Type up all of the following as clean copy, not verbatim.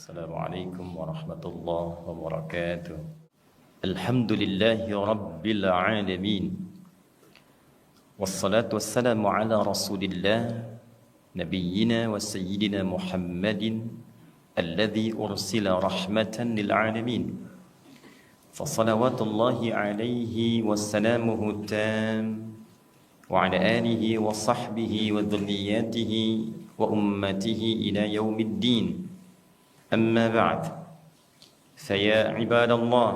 Assalamualaikum warahmatullahi wabarakatuh. Alhamdulillahi rabbil alamin. Wassalatu wassalamu ala rasulillah nabiyyina wa sayyidina Muhammadin alladhi ursila rahmatan lil alamin. Fassalawatullahi alaihi wassalamuhu tam wa ala alihi wa sahbihi wa dhurriyyatihi wa ummatihi ila yaumiddin. أما بعد فيا عباد الله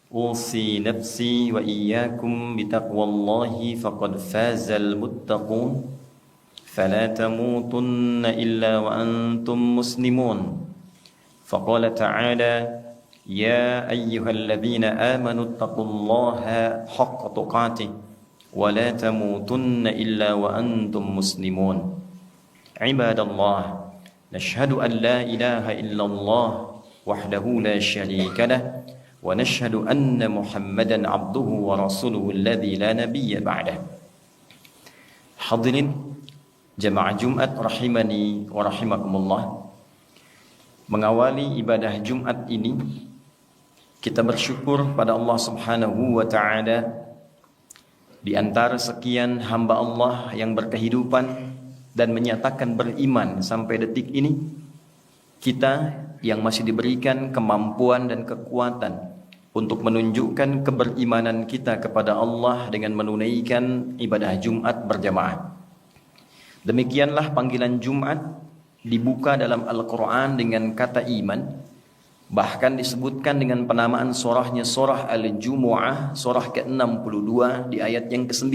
أوصي نفسي وإياكم بتقوى الله فقد فاز المتقون فلا تموتن إلا وأنتم مسلمون فقال تعالى يا أيها الذين آمنوا اتقوا الله حق تقاته ولا تموتن إلا وأنتم مسلمون عباد الله نشهد أن لا إله إلا الله وحده لا شريك له ونشهد أن محمدا عبده ورسوله الذي لا نبي بعده. Hadirin jamaah Jumat rahimani wa rahimakumullah. Mengawali ibadah Jumat ini kita bersyukur pada Allah Subhanahu wa taala di antara sekian hamba Allah yang berkehidupan dan menyatakan beriman sampai detik ini, kita yang masih diberikan kemampuan dan kekuatan untuk menunjukkan keberimanan kita kepada Allah dengan menunaikan ibadah Jumat berjamaah. Demikianlah panggilan Jumat dibuka dalam Al-Quran dengan kata iman, bahkan disebutkan dengan penamaan surahnya surah Al-Jumu'ah, surah ke-62 di ayat yang ke-9.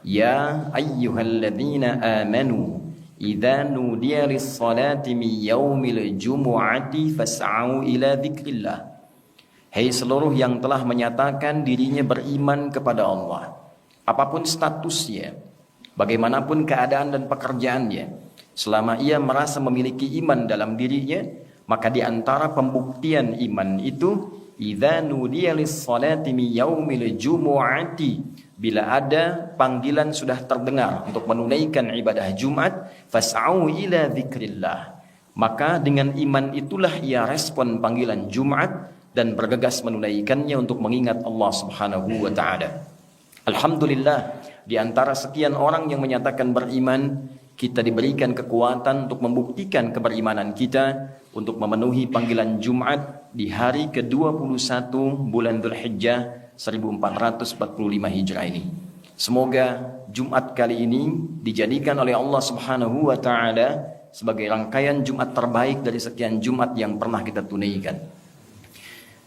Ya ayyuhalladzina amanu idza nudiya lis-salati min yaumil jumu'ati fas'au ila dzikrillah. Hai seluruh yang telah menyatakan dirinya beriman kepada Allah, apapun statusnya, bagaimanapun keadaan dan pekerjaannya, selama ia merasa memiliki iman dalam dirinya, maka di antara pembuktian iman itu idza nudiya lis-salati min yaumil jumu'ati, bila ada panggilan sudah terdengar untuk menunaikan ibadah Jumat, fas'au ila dzikrillah, maka dengan iman itulah ia respon panggilan Jumat dan bergegas menunaikannya untuk mengingat Allah Subhanahu wa taala. Alhamdulillah, di antara sekian orang yang menyatakan beriman, kita diberikan kekuatan untuk membuktikan keberimanan kita untuk memenuhi panggilan Jumat di hari ke-21 bulan Dzulhijjah 1445 Hijrah ini. Semoga Jumat kali ini dijadikan oleh Allah Subhanahu wa taala sebagai rangkaian Jumat terbaik dari sekian Jumat yang pernah kita tunaikan.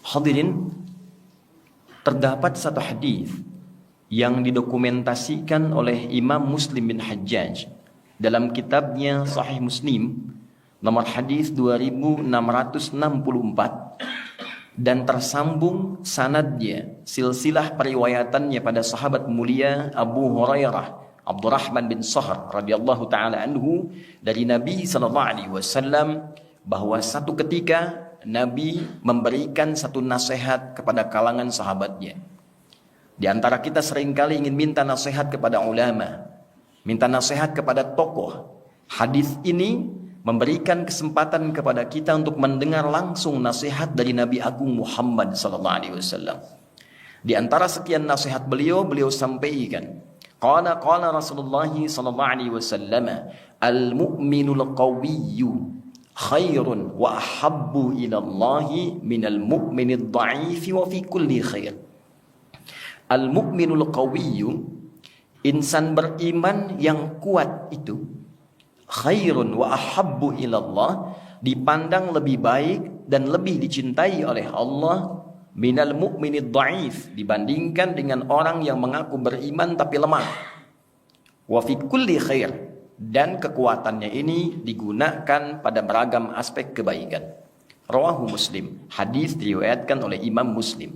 Hadirin, terdapat satu hadis yang didokumentasikan oleh Imam Muslim bin Hajjaj dalam kitabnya Sahih Muslim nomor hadis 2664 dan tersambung sanadnya, silsilah periwayatannya pada sahabat mulia Abu Hurairah Abdurrahman bin Sahr radhiyallahu taala anhu dari Nabi sallallahu alaihi wasallam bahwa satu ketika Nabi memberikan satu nasihat kepada kalangan sahabatnya. Di antara kita seringkali ingin minta nasihat kepada ulama, minta nasihat kepada tokoh. Hadis ini memberikan kesempatan kepada kita untuk mendengar langsung nasihat dari Nabi Agung Muhammad sallallahu alaihi wasallam. Di antara sekian nasihat beliau sampaikan, qala Rasulullah sallallahu alaihi wasallam, al-mu'minul qawiyyu khairun wa ahabbu ila Allah minal mu'minid dha'ifi wa fi kulli khair. Al-mu'minul qawiyyu, insan beriman yang kuat itu, khairun wa ahabbu ilallah, dipandang lebih baik dan lebih dicintai oleh Allah, minal mu'minid dhaif, dibandingkan dengan orang yang mengaku beriman tapi lemah. Wa fi kulli khair, dan kekuatannya ini digunakan pada beragam aspek kebaikan. Rawahu Muslim, hadis diriwayatkan oleh Imam Muslim.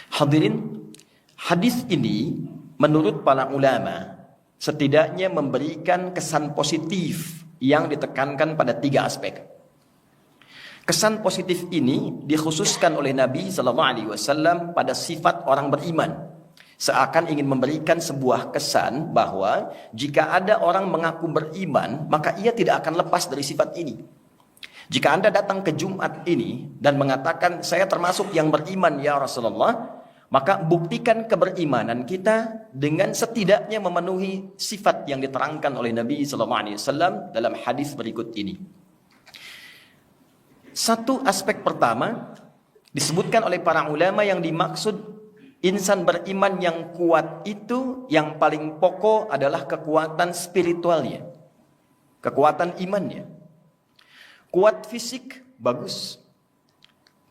Hadirin, hadis ini menurut para ulama setidaknya memberikan kesan positif yang ditekankan pada 3 aspek. Kesan positif ini dikhususkan oleh Nabi sallallahu alaihi wasallam pada sifat orang beriman. Seakan ingin memberikan sebuah kesan bahwa jika ada orang mengaku beriman, maka ia tidak akan lepas dari sifat ini. Jika Anda datang ke Jumat ini dan mengatakan saya termasuk yang beriman ya Rasulullah, maka buktikan keberimanan kita dengan setidaknya memenuhi sifat yang diterangkan oleh Nabi SAW dalam hadis berikut ini. Satu aspek pertama disebutkan oleh para ulama yang dimaksud insan beriman yang kuat itu yang paling pokok adalah kekuatan spiritualnya, kekuatan imannya. Kuat fisik, bagus.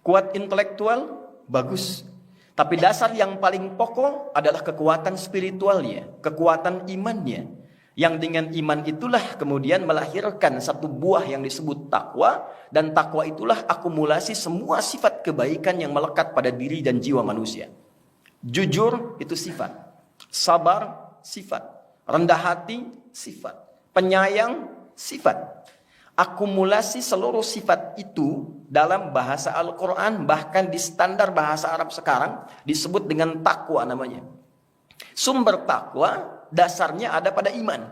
Kuat intelektual, bagus. Tapi dasar yang paling pokok adalah kekuatan spiritualnya, kekuatan imannya. Yang dengan iman itulah kemudian melahirkan satu buah yang disebut takwa. Dan takwa itulah akumulasi semua sifat kebaikan yang melekat pada diri dan jiwa manusia. Jujur itu sifat. Sabar, sifat. Rendah hati, sifat. Penyayang, sifat. Akumulasi seluruh sifat itu dalam bahasa Al-Quran, bahkan di standar bahasa Arab sekarang disebut dengan takwa namanya. Sumber takwa dasarnya ada pada iman.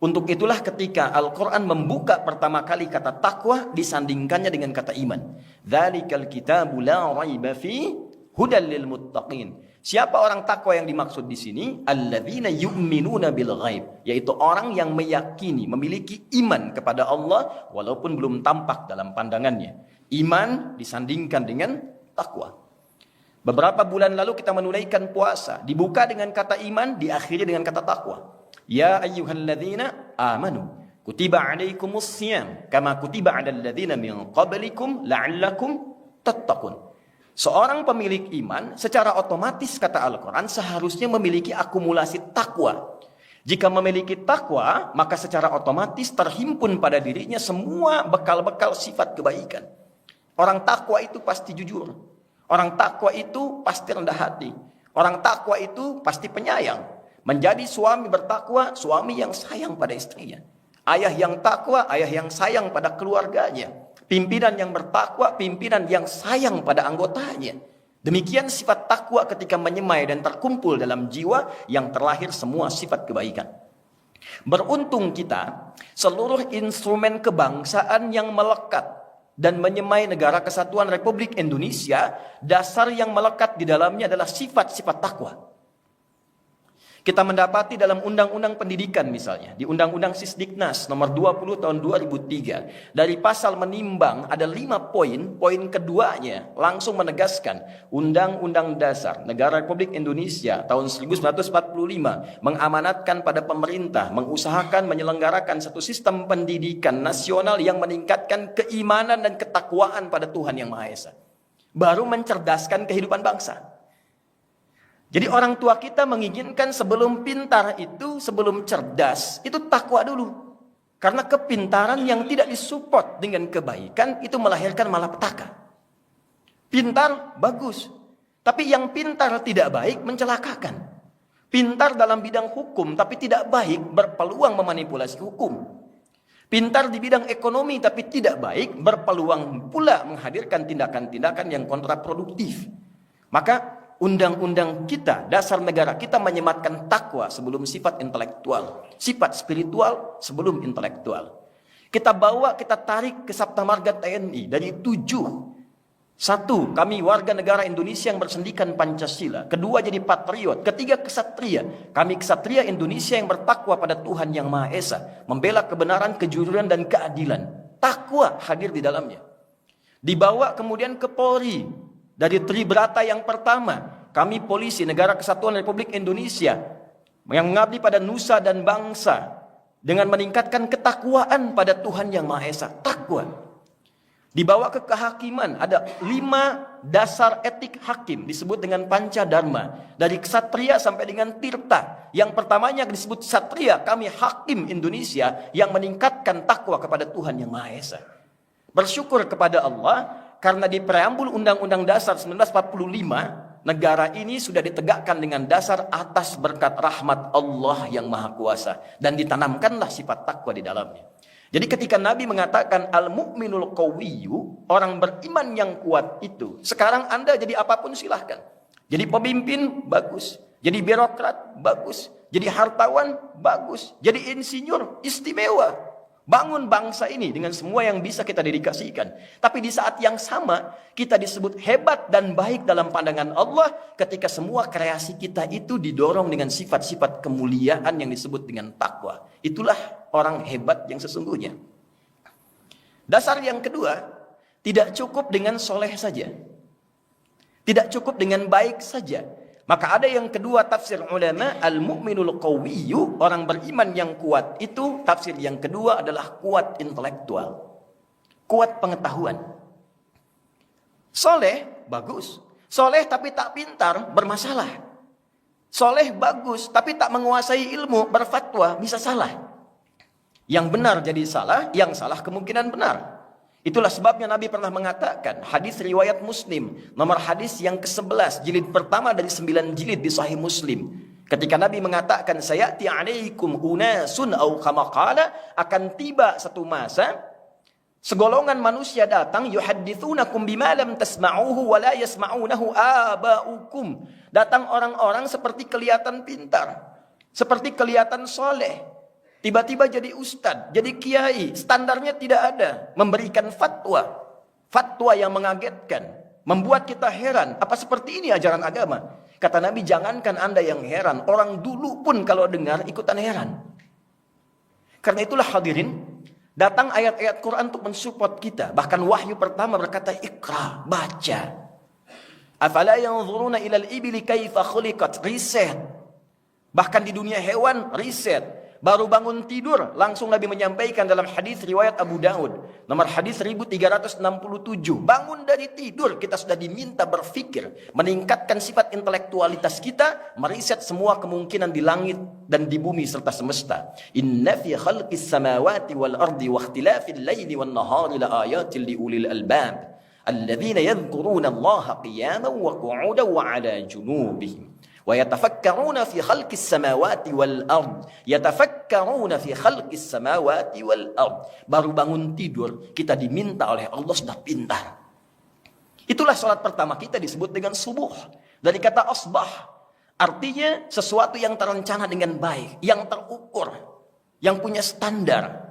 Untuk itulah ketika Al-Quran membuka pertama kali kata takwa disandingkannya dengan kata iman. Dzalikal kitabu la raiba fi hudal lil muttaqin. Siapa orang takwa yang dimaksud di sini? Alladzina yu'minuna bil ghaib, yaitu orang yang meyakini, memiliki iman kepada Allah walaupun belum tampak dalam pandangannya. Iman disandingkan dengan takwa. Beberapa bulan lalu kita menunaikan puasa, dibuka dengan kata iman, diakhiri dengan kata takwa. Ya ayyuhalladzina amanu kutiba alaikumus shiyam kama kutiba alal ladzina min qablikum la'allakum tattaqun. Seorang pemilik iman secara otomatis kata Al-Quran seharusnya memiliki akumulasi takwa. Jika memiliki takwa, maka secara otomatis terhimpun pada dirinya semua bekal-bekal sifat kebaikan. Orang takwa itu pasti jujur. Orang takwa itu pasti rendah hati. Orang takwa itu pasti penyayang. Menjadi suami bertakwa, suami yang sayang pada istrinya. Ayah yang takwa, ayah yang sayang pada keluarganya. Pimpinan yang bertakwa, pimpinan yang sayang pada anggotanya. Demikian sifat takwa ketika menyemai dan terkumpul dalam jiwa yang terlahir semua sifat kebaikan. Beruntung kita, seluruh instrumen kebangsaan yang melekat dan menyemai negara kesatuan Republik Indonesia, dasar yang melekat di dalamnya adalah sifat-sifat takwa. Kita mendapati dalam Undang-Undang Pendidikan misalnya, di Undang-Undang Sisdiknas nomor 20 tahun 2003, dari pasal menimbang ada 5 poin, poin keduanya langsung menegaskan Undang-Undang Dasar Negara Republik Indonesia tahun 1945 mengamanatkan pada pemerintah mengusahakan menyelenggarakan satu sistem pendidikan nasional yang meningkatkan keimanan dan ketakwaan pada Tuhan Yang Maha Esa. Baru mencerdaskan kehidupan bangsa. Jadi orang tua kita menginginkan sebelum pintar itu, sebelum cerdas, itu takwa dulu. Karena kepintaran yang tidak disupport dengan kebaikan, itu melahirkan malapetaka. Pintar, bagus. Tapi yang pintar tidak baik, mencelakakan. Pintar dalam bidang hukum, tapi tidak baik, berpeluang memanipulasi hukum. Pintar di bidang ekonomi, tapi tidak baik, berpeluang pula menghadirkan tindakan-tindakan yang kontraproduktif. Maka undang-undang kita, dasar negara kita menyematkan takwa sebelum sifat intelektual. Sifat spiritual sebelum intelektual. Kita bawa, kita tarik ke Sabta Marga TNI dari 7. 1, kami warga negara Indonesia yang bersendikan Pancasila. 2, jadi patriot. 3, kesatria. Kami kesatria Indonesia yang bertakwa pada Tuhan Yang Maha Esa. Membela kebenaran, kejujuran, dan keadilan. Takwa hadir di dalamnya. Dibawa kemudian ke Polri. Dari Tribrata yang pertama, kami polisi negara kesatuan Republik Indonesia yang mengabdi pada nusa dan bangsa dengan meningkatkan ketakwaan pada Tuhan Yang Maha Esa. Takwa. Dibawa ke kehakiman, ada 5 dasar etik hakim disebut dengan Pancadharma. Dari ksatria sampai dengan tirta. Yang pertamanya disebut ksatria, kami hakim Indonesia yang meningkatkan takwa kepada Tuhan Yang Maha Esa. Bersyukur kepada Allah karena di preambul Undang-Undang Dasar 1945, negara ini sudah ditegakkan dengan dasar atas berkat rahmat Allah yang Maha Kuasa. Dan ditanamkanlah sifat takwa di dalamnya. Jadi ketika Nabi mengatakan al-mu'minul qawiyyu, orang beriman yang kuat itu. Sekarang Anda jadi apapun silahkan. Jadi pemimpin, bagus. Jadi birokrat, bagus. Jadi hartawan, bagus. Jadi insinyur, istimewa. Bangun bangsa ini dengan semua yang bisa kita dedikasikan. Tapi di saat yang sama, kita disebut hebat dan baik dalam pandangan Allah ketika semua kreasi kita itu didorong dengan sifat-sifat kemuliaan yang disebut dengan takwa. Itulah orang hebat yang sesungguhnya. Dasar yang kedua, tidak cukup dengan soleh saja. Tidak cukup dengan baik saja. Maka ada yang kedua tafsir ulama, al-mu'minul qawiyyu, orang beriman yang kuat itu tafsir yang kedua adalah kuat intelektual. Kuat pengetahuan. Soleh, bagus. Soleh tapi tak pintar, bermasalah. Soleh bagus tapi tak menguasai ilmu, berfatwa, bisa salah. Yang benar jadi salah, yang salah kemungkinan benar. Itulah sebabnya Nabi pernah mengatakan, hadis riwayat Muslim, nomor hadis yang ke-11, jilid pertama dari 9 jilid di Sahih Muslim. Ketika Nabi mengatakan, sayati alaikum unasun au kama qala, akan tiba satu masa, segolongan manusia datang, yuhaddithunakum bima lam tasma'uhu wa la yasma'unahu aba'ukum. Datang orang-orang seperti kelihatan pintar, seperti kelihatan soleh. Tiba-tiba jadi ustadz, jadi kiai, standarnya tidak ada. Memberikan fatwa. Fatwa yang mengagetkan. Membuat kita heran. Apa seperti ini ajaran agama? Kata Nabi, jangankan Anda yang heran. Orang dulu pun kalau dengar ikutan heran. Karena itulah hadirin, datang ayat-ayat Quran untuk mensupport kita. Bahkan wahyu pertama berkata, Iqra, baca. Afala yanzuruna ilal ibili kaifa khuliqat, riset. Bahkan di dunia hewan, riset. Baru bangun tidur, langsung Nabi menyampaikan dalam hadis riwayat Abu Daud, nomor hadis 1367. Bangun dari tidur, kita sudah diminta berfikir, meningkatkan sifat intelektualitas kita, meriset semua kemungkinan di langit dan di bumi serta semesta. Inna fi khalqis samawati wal ardi wa ikhtilafil laili wan nahari la ayatil li ulil albab alladzina yadhkuruna Allaha qiyaman wa qu'udan wa 'ala junubihim. وَيَتَفَكَّرُونَ فِي خَلْقِ السَّمَاوَاتِ وَالْأَرْضِ يَتَفَكَّرُونَ فِي خَلْقِ السَّمَاوَاتِ وَالْأَرْضِ. Baru bangun tidur, kita diminta oleh Allah sudah pintar. Itulah salat pertama kita disebut dengan subuh. Dari kata asbah, artinya sesuatu yang terencana dengan baik, yang terukur, yang punya standar.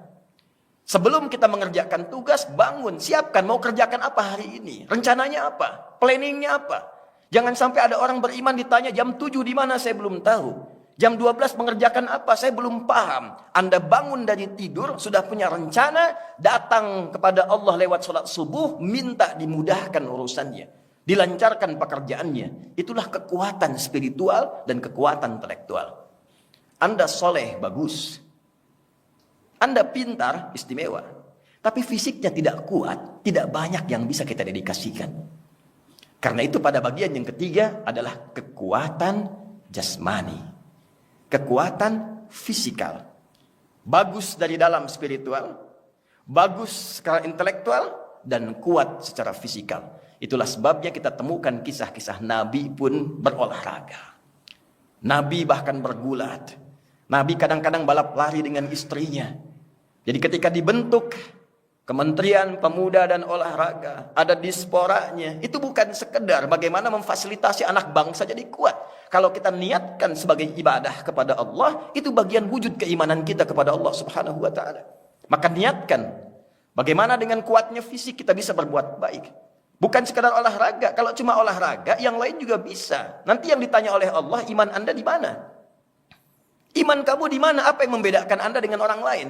Sebelum kita mengerjakan tugas, bangun, siapkan mau kerjakan apa hari ini, rencananya apa, planningnya apa. Jangan sampai ada orang beriman ditanya jam 7 di mana, saya belum tahu. Jam 12 mengerjakan apa, saya belum paham. Anda bangun dari tidur, sudah punya rencana, datang kepada Allah lewat sholat subuh, minta dimudahkan urusannya, dilancarkan pekerjaannya. Itulah kekuatan spiritual dan kekuatan intelektual. Anda soleh, bagus. Anda pintar, istimewa. Tapi fisiknya tidak kuat, tidak banyak yang bisa kita dedikasikan. Karena itu pada bagian yang ketiga adalah kekuatan jasmani. Kekuatan fisikal. Bagus dari dalam spiritual, bagus secara intelektual, dan kuat secara fisikal. Itulah sebabnya kita temukan kisah-kisah Nabi pun berolahraga. Nabi bahkan bergulat. Nabi kadang-kadang balap lari dengan istrinya. Jadi ketika dibentuk Kementerian Pemuda dan Olahraga, ada disporanya. Itu bukan sekedar bagaimana memfasilitasi anak bangsa jadi kuat. Kalau kita niatkan sebagai ibadah kepada Allah, itu bagian wujud keimanan kita kepada Allah Subhanahu wa ta'ala. Maka niatkan, bagaimana dengan kuatnya fisik kita bisa berbuat baik. Bukan sekedar olahraga. Kalau cuma olahraga, yang lain juga bisa. Nanti yang ditanya oleh Allah, iman Anda di mana? Iman kamu di mana? Apa yang membedakan Anda dengan orang lain?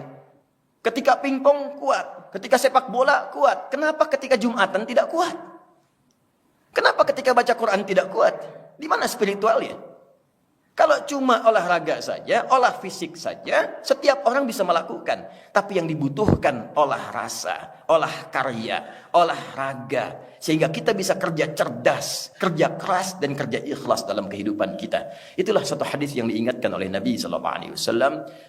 Ketika pingpong kuat, ketika sepak bola kuat. Kenapa ketika Jumatan tidak kuat? Kenapa ketika baca Quran tidak kuat? Di mana spiritualnya? Kalau cuma olahraga saja, olah fisik saja, setiap orang bisa melakukan. Tapi yang dibutuhkan olah rasa, olah karya, olahraga. Sehingga kita bisa kerja cerdas, kerja keras, dan kerja ikhlas dalam kehidupan kita. Itulah satu hadis yang diingatkan oleh Nabi SAW.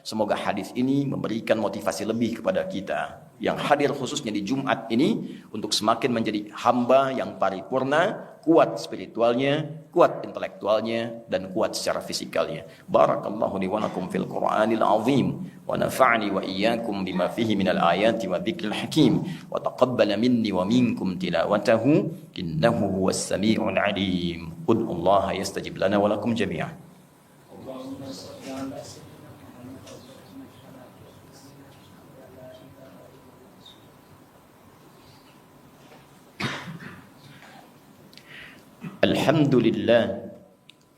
Semoga hadis ini memberikan motivasi lebih kepada kita yang hadir khususnya di Jumat ini untuk semakin menjadi hamba yang paripurna, kuat spiritualnya, kuat intelektualnya, dan kuat secara fisikalnya. Barakallahu li wa lakum fil Qur'anil azim wa nafa'ni wa iyyakum bima fihi minal ayati wa dzikril hakim wa taqabbala minni wa minkum tilawatahu innahu huwas sami'ul alim. Ud'ullaha yastajib lana wa lakum jami'an. Alhamdulillah.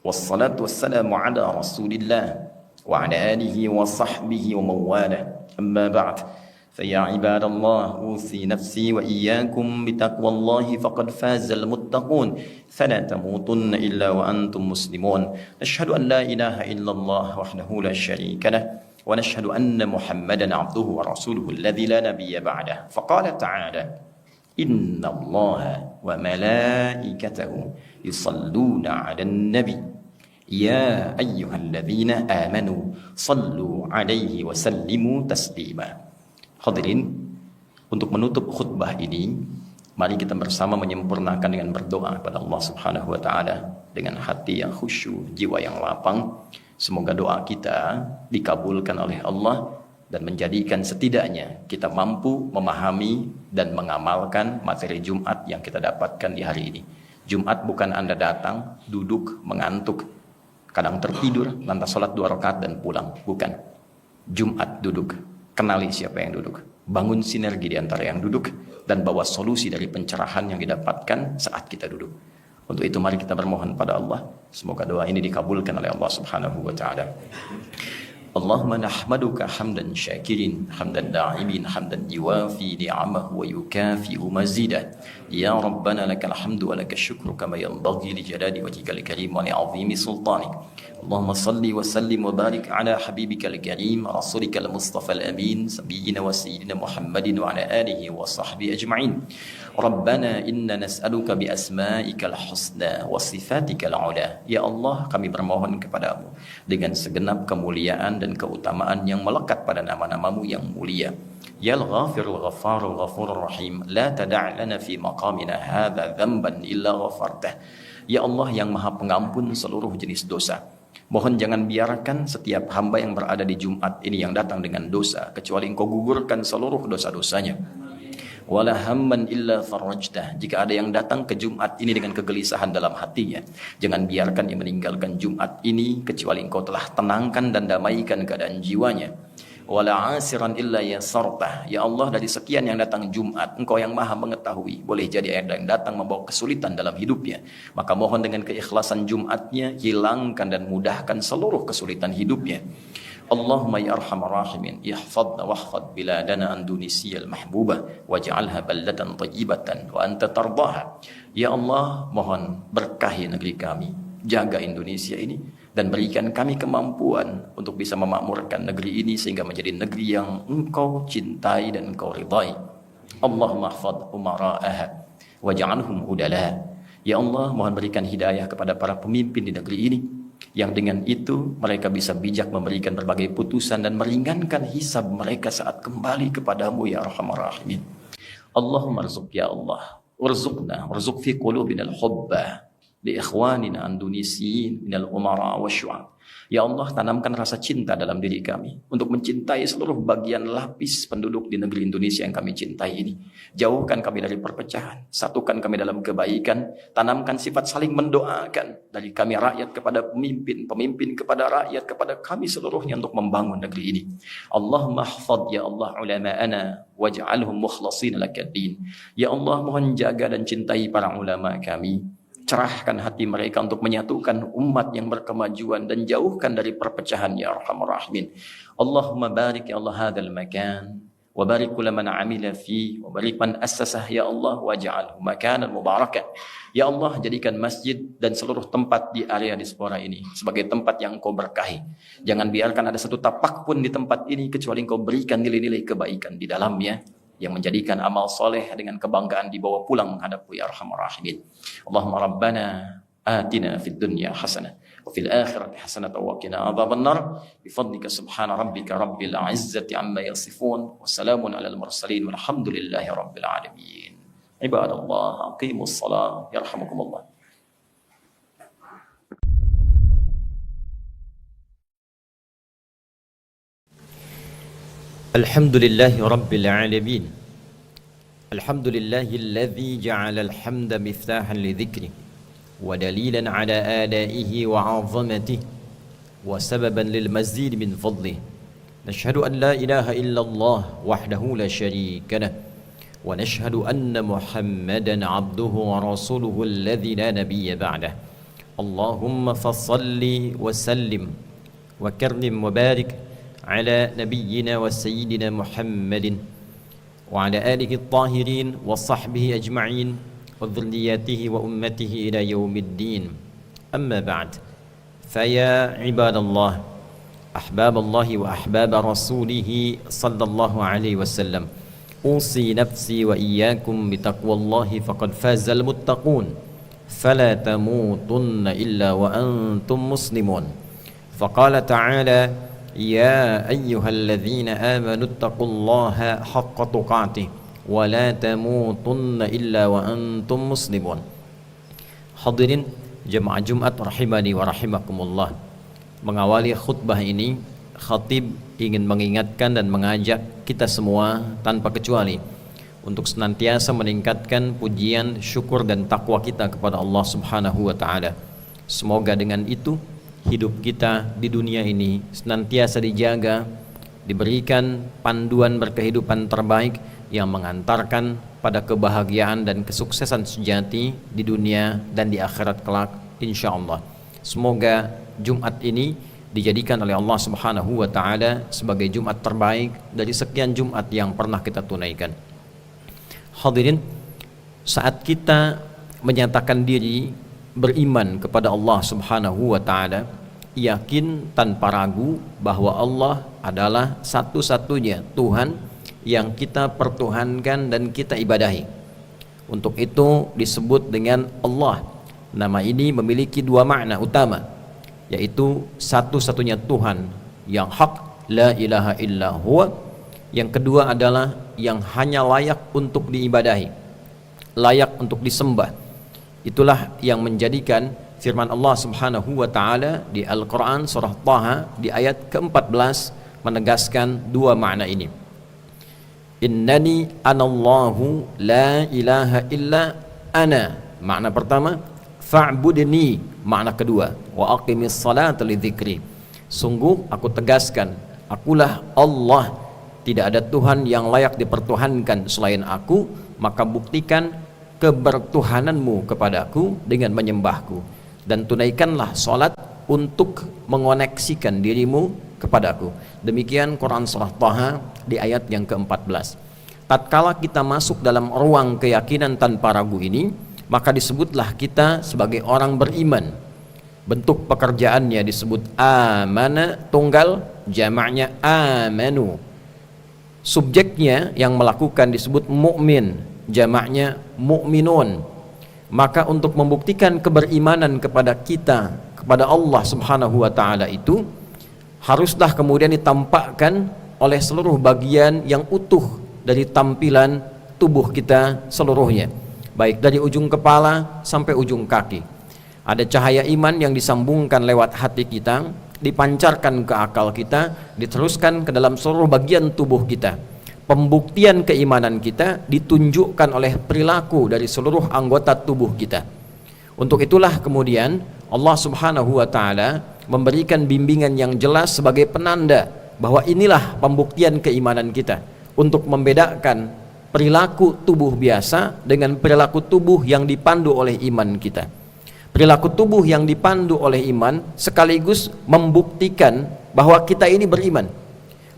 Wassalatu wassalamu ala Rasulillah wa ala alihi wa sahbihi wa mawala. Amma ba'd. فيا عباد الله أوصي نفسي وإياكم بتقوى الله فقد فاز المتقون فلا تموتن إلا وأنتم مسلمون نشهد أن لا إله إلا الله وحده لا شريك له ونشهد أن محمدا عبده ورسوله الذي لا نبي بعده فقال تعالى إن الله وملائكته يصلون على النبي يا أيها الذين آمنوا صلوا عليه وسلموا تسليما. Hadirin, untuk menutup khutbah ini, mari kita bersama menyempurnakan dengan berdoa kepada Allah Subhanahu wa taala dengan hati yang khusyuk, jiwa yang lapang. Semoga doa kita dikabulkan oleh Allah dan menjadikan setidaknya kita mampu memahami dan mengamalkan materi Jumat yang kita dapatkan di hari ini. Jumat bukan Anda datang, duduk, mengantuk, kadang tertidur, lantas sholat 2 rakaat dan pulang. Bukan. Jumat duduk. Kenali siapa yang duduk. Bangun sinergi di antara yang duduk dan bawa solusi dari pencerahan yang didapatkan saat kita duduk. Untuk itu mari kita bermohon pada Allah. Semoga doa ini dikabulkan oleh Allah Subhanahu wa taala. Allahumma nahmaduka hamdan syakirin, hamdan da'imin, hamdan yuwafi ni'amahu wa yukafi'u mazidah. Ya Rabbana lakal hamdu wa lakal syukru kama yanbaghi li jalali wajhikal karim wa li'azimi sultanik. اللهم صل وسلم وبارك على حبيبك الكريم رسولك المصطفى الأمين سيدنا وسيدنا محمد وعلى آله وصحبه أجمعين ربنا إنا نسألك بأسمائك الحسنى وصفاتك العلى. Ya Allah, kami bermohon kepadamu dengan segenap kemuliaan dan keutamaan yang melekat pada nama-namamu yang mulia. Ya Al-Ghafir Al-Ghaffar Al-Ghafur Ar-Rahim, la tada' lana fi maqamina hadha dhanban illa ghafartah. Ya Allah yang Maha Pengampun seluruh jenis dosa, mohon jangan biarkan setiap hamba yang berada di Jumat ini yang datang dengan dosa, kecuali Engkau gugurkan seluruh dosa-dosanya. Wala hamman illa farajtah. Jika ada yang datang ke Jumat ini dengan kegelisahan dalam hatinya, jangan biarkan ia meninggalkan Jumat ini kecuali Engkau telah tenangkan dan damaikan keadaan jiwanya. Wala asiran illa yasartah. Ya Allah, dari sekian yang datang Jumat, Engkau yang Maha mengetahui. Boleh jadi ada yang datang membawa kesulitan dalam hidupnya, maka mohon dengan keikhlasan Jumatnya, hilangkan dan mudahkan seluruh kesulitan hidupnya. Allahumma ya arhamar rahimin, ihfadna wahfad biladana Indonesia al-mahbubah waj'alha baldatan tayyibatan wa anta tardaha. Ya Allah, mohon berkahi negeri kami, jaga Indonesia ini dan berikan kami kemampuan untuk bisa memakmurkan negeri ini sehingga menjadi negeri yang Engkau cintai dan Engkau ridai. Allahumma hfadh umara'aha waj'alhum udala. Ya Allah, mohon berikan hidayah kepada para pemimpin di negeri ini, yang dengan itu mereka bisa bijak memberikan berbagai putusan dan meringankan hisab mereka saat kembali kepadamu ya Arhamar Rahimin. Allahumma rzuq ya Allah, warzuq fi qulubina al-hubba li ikhwanina Indonesiyin minal umara wa syu'ab. Ya Allah, tanamkan rasa cinta dalam diri kami untuk mencintai seluruh bagian lapis penduduk di negeri Indonesia yang kami cintai ini. Jauhkan kami dari perpecahan, satukan kami dalam kebaikan, tanamkan sifat saling mendoakan dari kami rakyat kepada pemimpin, pemimpin kepada rakyat, kepada kami seluruhnya untuk membangun negeri ini. Allahumma hfadh ya Allah ulama'ana waj'alhum mukhlasin lakad-din. Ya Allah, mohon jaga dan cintai para ulama kami. Cerahkan hati mereka untuk menyatukan umat yang berkemajuan dan jauhkan dari perpecahan ya Arhamar Rahimin. Allahumma barik ya Allah hadzal makan wa barik kull man amila fi wa barik man assasah ya Allah waj'alhu makanan mubarakan. Ya Allah, jadikan masjid dan seluruh tempat di area diaspora ini sebagai tempat yang Engkau berkahi. Jangan biarkan ada satu tapak pun di tempat ini kecuali Engkau berikan nilai-nilai kebaikan di dalamnya, yang menjadikan amal soleh dengan kebanggaan dibawa pulang menghadapmu ya Arhamar Rahimin. Allahumma rabbana atina fid dunya hasanah wa fil akhirati hasanah wa qina adzabannar bifadlika subhana rabbika rabbil izzati amma yasifun wa salamun alal mursalin walhamdulillahi rabbil alamin. Ibadallah, aqimus shalah yarhamukumullah. الحمد لله رب العالمين. الحمد لله الذي جعل الحمد مفتاحا لذكره ودليلا على آلائه وعظمته وسببا للمزيد من فضله. نشهد أن لا إله إلا الله وحده لا شريك له ونشهد أن محمدا عبده ورسوله الذي لا نبي بعده اللهم فصل وسلم وكرم وبارك على نبينا وسيدنا محمد وعلى آله الطاهرين وصحبه أجمعين وذرياته وأمته إلى يوم الدين أما بعد فيا عباد الله أحباب الله وأحباب رسوله صلى الله عليه وسلم أوصي نفسي وإياكم بتقوى الله فقد فاز المتقون فلا تموتن إلا وأنتم مسلمون فقال تعالى يا أيها الذين آمنوا اتقوا الله حق تقاته ولا تموتن إلا وأنتم مسلمون. Hadirin jemaah Jumat rahimani wa rahimakumullah. Mengawali khutbah ini, khatib ingin mengingatkan dan mengajak kita semua tanpa kecuali untuk senantiasa meningkatkan pujian, syukur dan takwa kita kepada Allah Subhanahu wa taala. Semoga dengan itu hidup kita di dunia ini senantiasa dijaga, diberikan panduan berkehidupan terbaik yang mengantarkan pada kebahagiaan dan kesuksesan sejati di dunia dan di akhirat kelak insyaallah. Semoga Jumat ini dijadikan oleh Allah Subhanahu wa taala sebagai Jumat terbaik dari sekian Jumat yang pernah kita tunaikan. Hadirin, saat kita menyatakan diri beriman kepada Allah Subhanahu wa taala, yakin tanpa ragu bahwa Allah adalah satu-satunya Tuhan yang kita pertuhankan dan kita ibadahi. Untuk itu disebut dengan Allah. Nama ini memiliki dua makna utama, yaitu satu-satunya Tuhan yang hak, la ilaha illa huwa. Yang kedua adalah yang hanya layak untuk diibadahi, layak untuk disembah. Itulah yang menjadikan firman Allah Subhanahu wa taala di Al-Qur'an surah Taha di ayat ke-14 menegaskan dua makna ini. Innani anallahu la ilaha illa ana. Makna pertama, fa'budni. Makna kedua, wa aqimis salata lidzikri. Sungguh aku tegaskan, akulah Allah, tidak ada Tuhan yang layak dipertuhankan selain aku, maka buktikan kebertuhananmu kepadaku dengan menyembahku, dan tunaikanlah salat untuk mengoneksikan dirimu kepadaku. Demikian Quran surah Taha di ayat yang ke-14. Tatkala kita masuk dalam ruang keyakinan tanpa ragu ini, maka disebutlah kita sebagai orang beriman. Bentuk pekerjaannya disebut amana tunggal, jamaknya amanu. Subjeknya yang melakukan disebut mukmin, jamaknya mukminun. Maka untuk membuktikan keberimanan kepada kita kepada Allah Subhanahu wa taala itu haruslah kemudian ditampakkan oleh seluruh bagian yang utuh dari tampilan tubuh kita seluruhnya, baik dari ujung kepala sampai ujung kaki. Ada cahaya iman yang disambungkan lewat hati kita, dipancarkan ke akal kita, diteruskan ke dalam seluruh bagian tubuh kita. Pembuktian keimanan kita ditunjukkan oleh perilaku dari seluruh anggota tubuh kita. Untuk itulah kemudian Allah Subhanahu wa taala memberikan bimbingan yang jelas sebagai penanda bahwa inilah pembuktian keimanan kita, untuk membedakan perilaku tubuh biasa dengan perilaku tubuh yang dipandu oleh iman kita. Perilaku tubuh yang dipandu oleh iman sekaligus membuktikan bahwa kita ini beriman.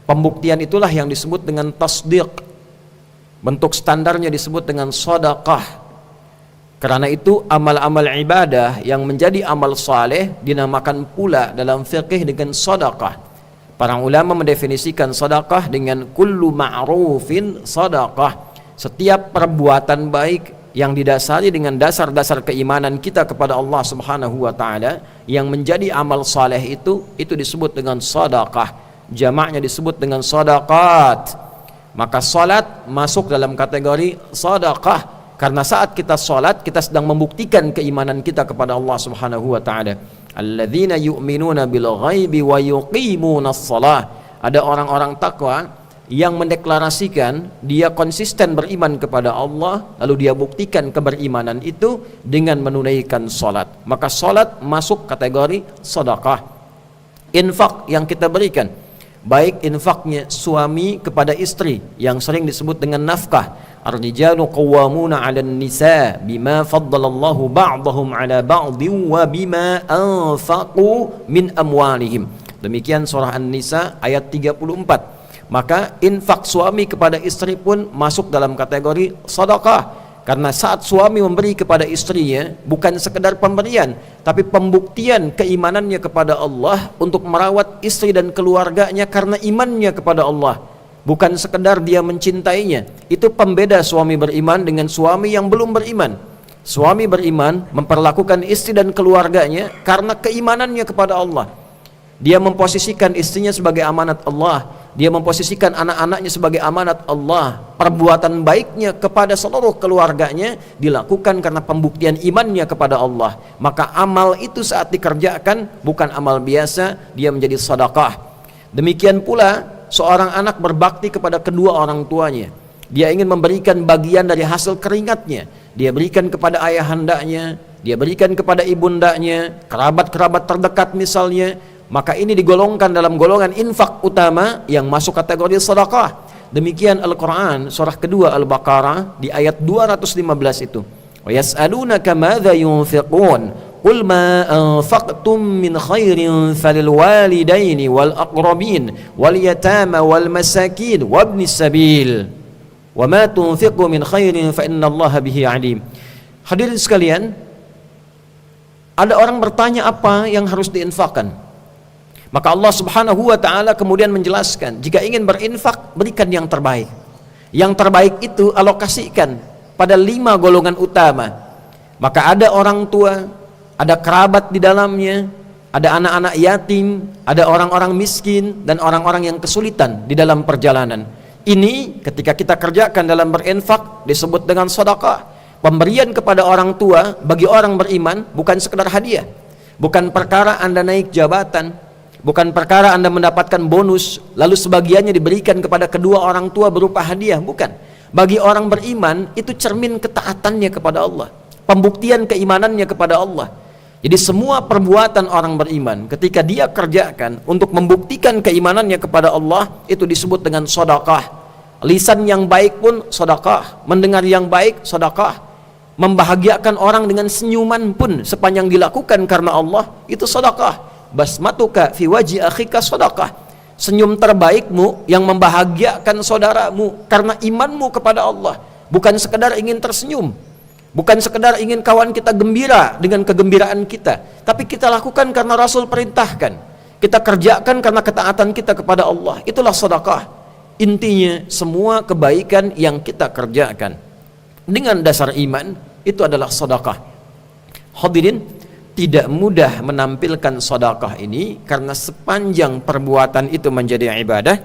Pembuktian itulah yang disebut dengan tasdiq. Bentuk standarnya disebut dengan sedekah. Karena itu amal-amal ibadah yang menjadi amal saleh dinamakan pula dalam fikih dengan sedekah. Para ulama mendefinisikan sedekah dengan kullu ma'rufin sedekah. Setiap perbuatan baik yang didasari dengan dasar-dasar keimanan kita kepada Allah Subhanahu wa taala yang menjadi amal saleh itu disebut dengan sedekah. Jamaknya disebut dengan sedaqat. Maka salat masuk dalam kategori sedekah. Karena saat kita salat, kita sedang membuktikan keimanan kita kepada Allah Subhanahu wa taala. Alladzina yu'minuna bil ghaibi wa yuqimunas shalah. Ada orang-orang takwa yang mendeklarasikan dia konsisten beriman kepada Allah, lalu dia buktikan keberimanan itu dengan menunaikan salat. Maka salat masuk kategori sedekah. Infak yang kita berikan, baik infaknya suami kepada istri yang sering disebut dengan nafkah, Ar-rijalu qawwamuna 'alan nisa bima faddalallahu ba'dahum 'ala ba'din wa bima anfaqu min amwalihim. Demikian surah An-Nisa ayat 34. Maka infak suami kepada istri pun masuk dalam kategori sedekah. Karena saat suami memberi kepada istrinya bukan sekedar pemberian, tapi pembuktian keimanannya kepada Allah untuk merawat istri dan keluarganya karena imannya kepada Allah. Bukan sekedar dia mencintainya. Itu pembeda suami beriman dengan suami yang belum beriman. Suami beriman memperlakukan istri dan keluarganya karena keimanannya kepada Allah. Dia memposisikan istrinya sebagai amanat Allah. Dia memposisikan anak-anaknya sebagai amanat Allah. Perbuatan baiknya kepada seluruh keluarganya dilakukan karena pembuktian imannya kepada Allah. Maka amal itu saat dikerjakan bukan amal biasa, dia menjadi sedekah. Demikian pula seorang anak berbakti kepada kedua orang tuanya. Dia ingin memberikan bagian dari hasil keringatnya. Dia berikan kepada ayahandanya, dia berikan kepada ibundanya, kerabat-kerabat terdekat misalnya. Maka ini digolongkan dalam golongan infak utama yang masuk kategori sedekah. Demikian Al-Quran surah kedua Al-Baqarah di ayat 215 itu. Wa yas'alunaka madza yunfiqun qul ma anfaqtum min khairin falil walidaini wal aqrabin wal yatama wal masakin wabnis sabil wa ma tunfiqu min khairin fa innallaha bihi alim. Hadirin sekalian, ada orang bertanya apa yang harus diinfakkan. Maka Allah Subhanahu wa ta'ala kemudian menjelaskan, jika ingin berinfak, berikan yang terbaik. Yang terbaik itu alokasikan pada 5 golongan utama. Maka ada orang tua, ada kerabat di dalamnya, ada anak-anak yatim, ada orang-orang miskin, dan orang-orang yang kesulitan di dalam perjalanan. Ini ketika kita kerjakan dalam berinfak disebut dengan sedekah. Pemberian kepada orang tua bagi orang beriman bukan sekedar hadiah. Bukan perkara Anda naik jabatan, bukan perkara Anda mendapatkan bonus lalu sebagiannya diberikan kepada kedua orang tua berupa hadiah, bukan. Bagi orang beriman itu cermin ketaatannya kepada Allah, pembuktian keimanannya kepada Allah. Jadi semua perbuatan orang beriman ketika dia kerjakan untuk membuktikan keimanannya kepada Allah itu disebut dengan sedekah. Lisan yang baik pun sedekah, mendengar yang baik sedekah, membahagiakan orang dengan senyuman pun sepanjang dilakukan karena Allah itu sedekah. Basmatuka fi wajhi akhika sedekah. Senyum terbaikmu yang membahagiakan saudaramu karena imanmu kepada Allah. Bukan sekedar ingin tersenyum, bukan sekedar ingin kawan kita gembira dengan kegembiraan kita, tapi kita lakukan karena Rasul perintahkan. Kita kerjakan karena ketaatan kita kepada Allah. Itulah sedekah. Intinya semua kebaikan yang kita kerjakan dengan dasar iman itu adalah sedekah. Hadirin, tidak mudah menampilkan sedekah ini karena sepanjang perbuatan itu menjadi ibadah,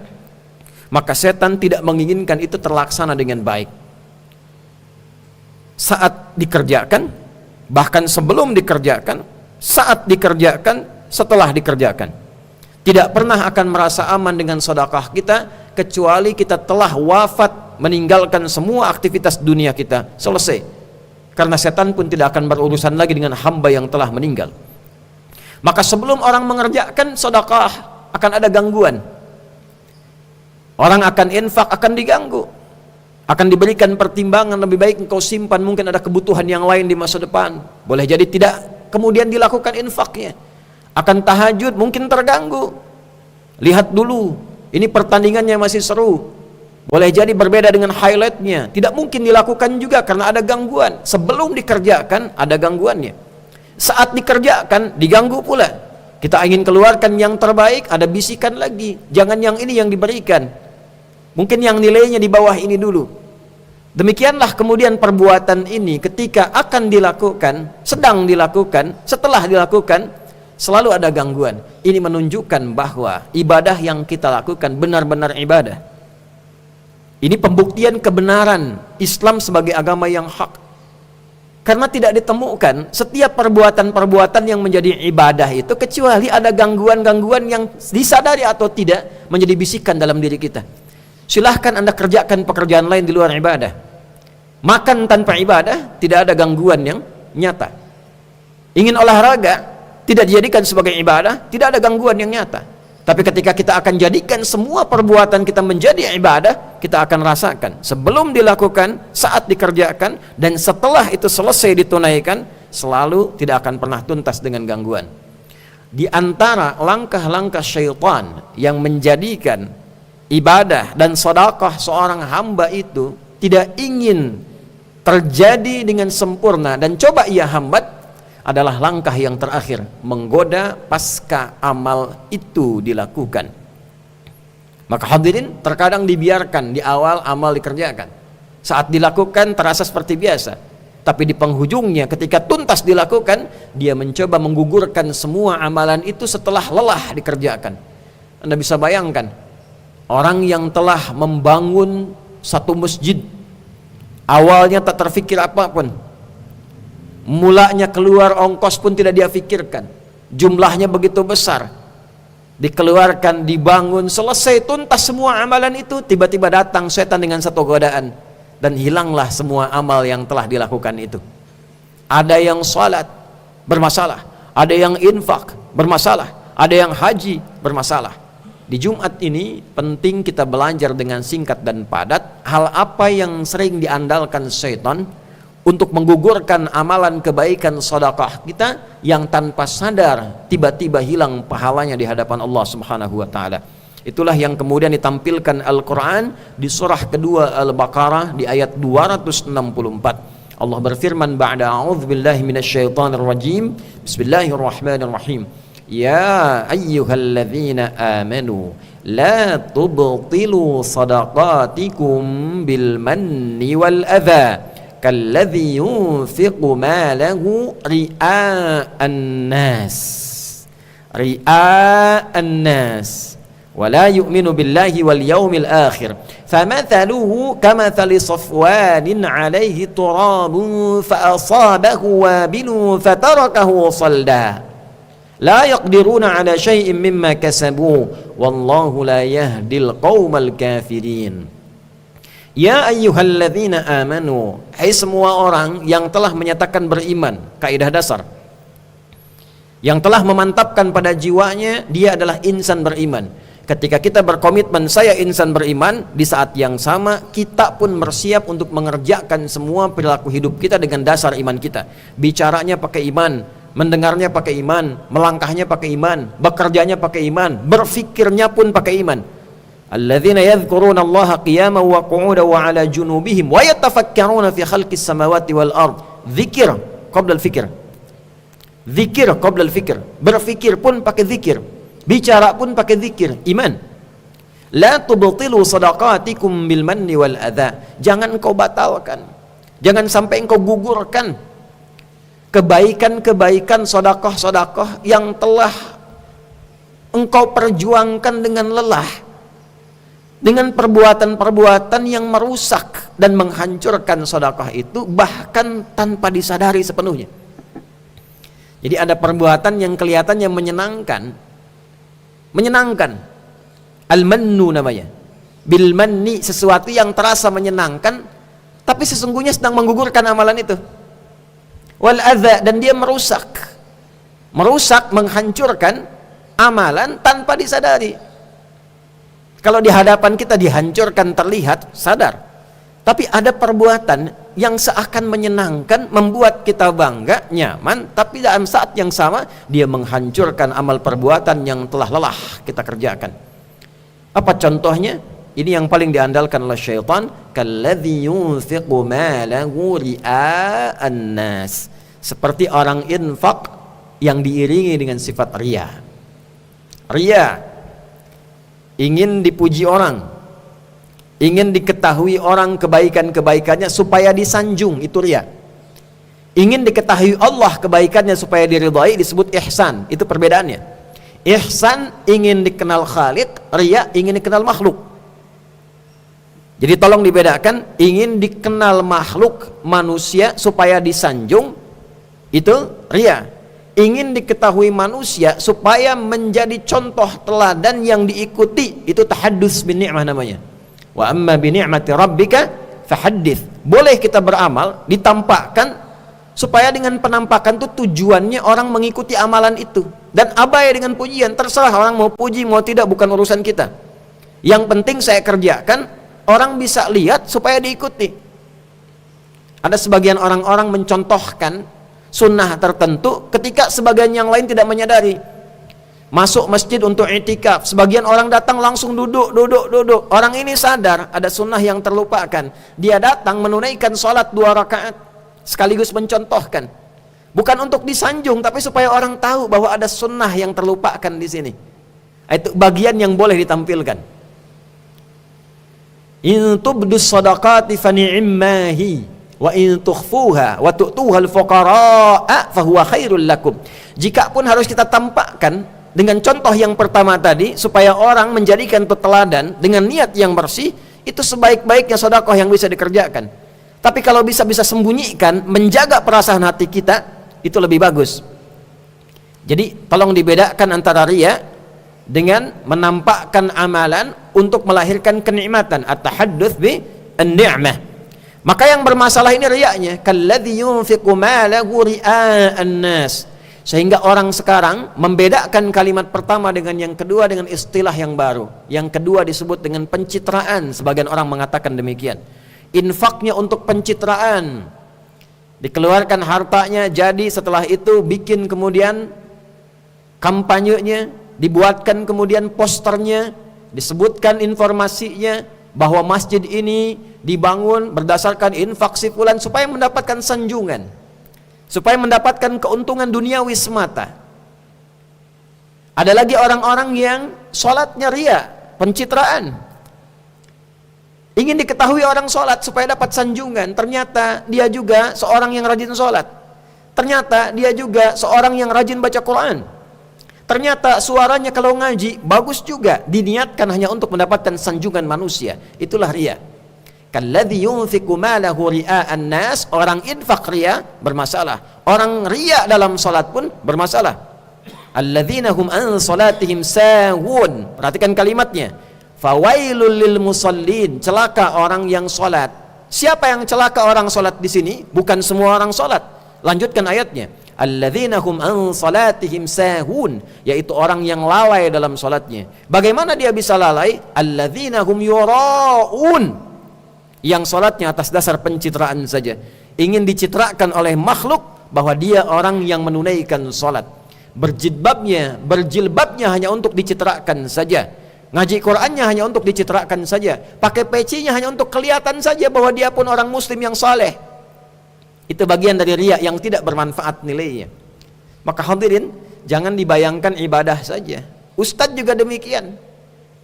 maka setan tidak menginginkan itu terlaksana dengan baik. Saat dikerjakan, bahkan sebelum dikerjakan, saat dikerjakan, setelah dikerjakan. Tidak pernah akan merasa aman dengan sedekah kita kecuali kita telah wafat, meninggalkan semua aktivitas dunia kita, selesai. Karena setan pun tidak akan berurusan lagi dengan hamba yang telah meninggal. Maka sebelum orang mengerjakan sedekah akan ada gangguan. Orang akan infak akan diganggu. Akan diberikan pertimbangan, lebih baik engkau simpan, mungkin ada kebutuhan yang lain di masa depan. Boleh jadi tidak kemudian dilakukan infaknya. Akan tahajud mungkin terganggu. Lihat dulu, ini pertandingannya masih seru. Boleh jadi berbeda dengan highlightnya. Tidak mungkin dilakukan juga karena ada gangguan. Sebelum dikerjakan ada gangguannya. Saat dikerjakan diganggu pula. Kita ingin keluarkan yang terbaik, ada bisikan lagi. Jangan yang ini yang diberikan. Mungkin yang nilainya di bawah ini dulu. Demikianlah kemudian perbuatan ini ketika akan dilakukan, sedang dilakukan, setelah dilakukan, selalu ada gangguan. Ini menunjukkan bahwa ibadah yang kita lakukan benar-benar ibadah. Ini pembuktian kebenaran Islam sebagai agama yang hak. Karena tidak ditemukan setiap perbuatan-perbuatan yang menjadi ibadah itu kecuali ada gangguan-gangguan yang disadari atau tidak menjadi bisikan dalam diri kita. Silahkan Anda kerjakan pekerjaan lain di luar ibadah. Makan tanpa ibadah tidak ada gangguan yang nyata. Ingin olahraga tidak dijadikan sebagai ibadah, tidak ada gangguan yang nyata. Tapi ketika kita akan jadikan semua perbuatan kita menjadi ibadah, kita akan rasakan sebelum dilakukan, saat dikerjakan, dan setelah itu selesai ditunaikan, selalu tidak akan pernah tuntas dengan gangguan. Di antara langkah-langkah syaitan yang menjadikan ibadah dan sedekah seorang hamba itu tidak ingin terjadi dengan sempurna dan coba ia hambat adalah langkah yang terakhir, menggoda pasca amal itu dilakukan. Maka hadirin, terkadang dibiarkan di awal amal dikerjakan, saat dilakukan terasa seperti biasa, tapi di penghujungnya ketika tuntas dilakukan, dia mencoba menggugurkan semua amalan itu setelah lelah dikerjakan. Anda bisa bayangkan orang yang telah membangun satu masjid, awalnya tak terfikir apapun, mulanya keluar ongkos pun tidak dia pikirkan, jumlahnya begitu besar, dikeluarkan, dibangun, selesai tuntas semua amalan itu, tiba-tiba datang setan dengan satu godaan dan hilanglah semua amal yang telah dilakukan itu. Ada yang salat bermasalah, ada yang infak bermasalah, ada yang haji bermasalah. Di Jumat ini penting kita belajar dengan singkat dan padat hal apa yang sering diandalkan setan untuk menggugurkan amalan kebaikan sedekah kita yang tanpa sadar tiba-tiba hilang pahalanya di hadapan Allah Subhanahu wa taala. Itulah yang kemudian ditampilkan Al-Qur'an di surah kedua Al-Baqarah di ayat 264. Allah berfirman ba'da a'udzubillahi minasyaitonir rajim. Bismillahirrahmanirrahim. Ya ayyuhalladzina amanu la tubtilu sadaqatikum bil manni wal adza kalladzi yunfiqu malahu ria'an nas wa la yu'minu billahi wal yawmil akhir famathaluhu kamathali safwanin 'alayhi turabun fa asabahu wabilun fatarakahu salda la yaqdiruna 'ala syai'in mimma kasabu wallahu la yahdil qaumal kafirin. Ya ayyuhalladzina amanu, hai semua orang yang telah menyatakan beriman, kaidah dasar, yang telah memantapkan pada jiwanya dia adalah insan beriman. Ketika kita berkomitmen saya insan beriman, di saat yang sama kita pun bersiap untuk mengerjakan semua perilaku hidup kita dengan dasar iman kita. Bicaranya pakai iman, mendengarnya pakai iman, melangkahnya pakai iman, bekerjanya pakai iman, berfikirnya pun pakai iman. Alladzina yadhkuruna Allaha qiyaman wa qu'udan wa 'ala junubihim wa yatafakkaruna fi khalqis samawati wal ard. Dzikir qabla al-fikr. Dzikir qabla al-fikr. Berfikir pun pakai zikir, bicara pun pakai zikir, iman. La tubtilu sadaqatikum bil manni wal adza. Jangan engkau batalkan, jangan sampai engkau gugurkan kebaikan-kebaikan, sedekah-sedekah yang telah engkau perjuangkan dengan lelah, dengan perbuatan-perbuatan yang merusak dan menghancurkan sedekah itu bahkan tanpa disadari sepenuhnya. Jadi ada perbuatan yang kelihatannya menyenangkan, al-mannu namanya, bil manni, sesuatu yang terasa menyenangkan tapi sesungguhnya sedang menggugurkan amalan itu. Wal adza, dan dia merusak, menghancurkan amalan tanpa disadari. Kalau di hadapan kita dihancurkan terlihat, sadar. Tapi ada perbuatan yang seakan menyenangkan, membuat kita bangga, nyaman, tapi dalam saat yang sama dia menghancurkan amal perbuatan yang telah lelah kita kerjakan. Apa contohnya? Ini yang paling diandalkan oleh syaitan, kalladzi yunfiqu malahu ria'an nas. Seperti orang infak yang diiringi dengan sifat riya. Riya, ingin dipuji orang, ingin diketahui orang kebaikan-kebaikannya supaya disanjung, itu riya. Ingin diketahui Allah kebaikannya supaya diridhai, disebut ihsan. Itu perbedaannya. Ihsan ingin dikenal Khaliq, riya ingin dikenal makhluk. Jadi tolong dibedakan, ingin dikenal makhluk manusia supaya disanjung, itu riya. Ingin diketahui manusia supaya menjadi contoh teladan yang diikuti, itu tahaddus bin ni'mah namanya. Wa amma bi ni'mati rabbika fahaddits. Boleh kita beramal, ditampakkan, supaya dengan penampakan itu tujuannya orang mengikuti amalan itu, dan abai dengan pujian. Terserah orang mau puji mau tidak, bukan urusan kita. Yang penting saya kerjakan orang bisa lihat supaya diikuti. Ada sebagian orang-orang mencontohkan sunnah tertentu ketika sebagian yang lain tidak menyadari. Masuk masjid untuk i'tikaf, sebagian orang datang langsung duduk. Orang ini sadar ada sunnah yang terlupakan. Dia datang menunaikan sholat 2 rakaat sekaligus mencontohkan. Bukan untuk disanjung, tapi supaya orang tahu bahwa ada sunnah yang terlupakan di sini. Itu bagian yang boleh ditampilkan. In tubdus sadaqati fa ni'mahi wa in tukhfuha wa tu'tuha al-fuqara'a fa huwa khairul lakum. Jika pun harus kita tampakkan dengan contoh yang pertama tadi supaya orang menjadikan itu teladan dengan niat yang bersih, itu sebaik-baiknya sedekah yang bisa dikerjakan. Tapi kalau bisa sembunyikan, menjaga perasaan hati kita, itu lebih bagus. Jadi tolong dibedakan antara riya dengan menampakkan amalan untuk melahirkan kenikmatan, at-tahadduts bi an-ni'mah. Maka yang bermasalah ini riyanya, kalladzi yunfiqu malahu ria'an nas. Sehingga orang sekarang membedakan kalimat pertama dengan yang kedua dengan istilah yang baru. Yang kedua disebut dengan pencitraan, sebagian orang mengatakan demikian. Infaknya untuk pencitraan, dikeluarkan hartanya, jadi setelah itu bikin kemudian kampanyenya, dibuatkan kemudian posternya, disebutkan informasinya bahwa masjid ini dibangun berdasarkan infak si fulan supaya mendapatkan sanjungan, supaya mendapatkan keuntungan duniawi semata. Ada lagi orang-orang yang sholatnya riya, pencitraan. Ingin diketahui orang sholat supaya dapat sanjungan. Ternyata dia juga seorang yang rajin sholat. Ternyata dia juga seorang yang rajin baca Quran. Ternyata suaranya kalau ngaji bagus juga. Diniatkan hanya untuk mendapatkan sanjungan manusia. Itulah riya. Kalladzi yunfiqu malahu ria'an nas. Orang infak riya bermasalah. Orang riya dalam sholat pun bermasalah. Alladzina hum an salatihim sahun. Perhatikan kalimatnya. Fawailul lil musallin, celaka orang yang sholat. Siapa yang celaka orang sholat di sini? Bukan semua orang sholat. Lanjutkan ayatnya. Alladzina hum an salatihim sahun, yaitu orang yang lalai dalam sholatnya. Bagaimana dia bisa lalai? Alladzina hum yura'un, yang sholatnya atas dasar pencitraan saja. Ingin dicitrakan oleh makhluk bahwa dia orang yang menunaikan sholat. Berjilbabnya hanya untuk dicitrakan saja. Ngaji Qur'annya hanya untuk dicitrakan saja. Pakai pecinya hanya untuk kelihatan saja bahwa dia pun orang muslim yang saleh. Itu bagian dari riya yang tidak bermanfaat nilainya. Maka hadirin, jangan dibayangkan ibadah saja. Ustadz juga demikian.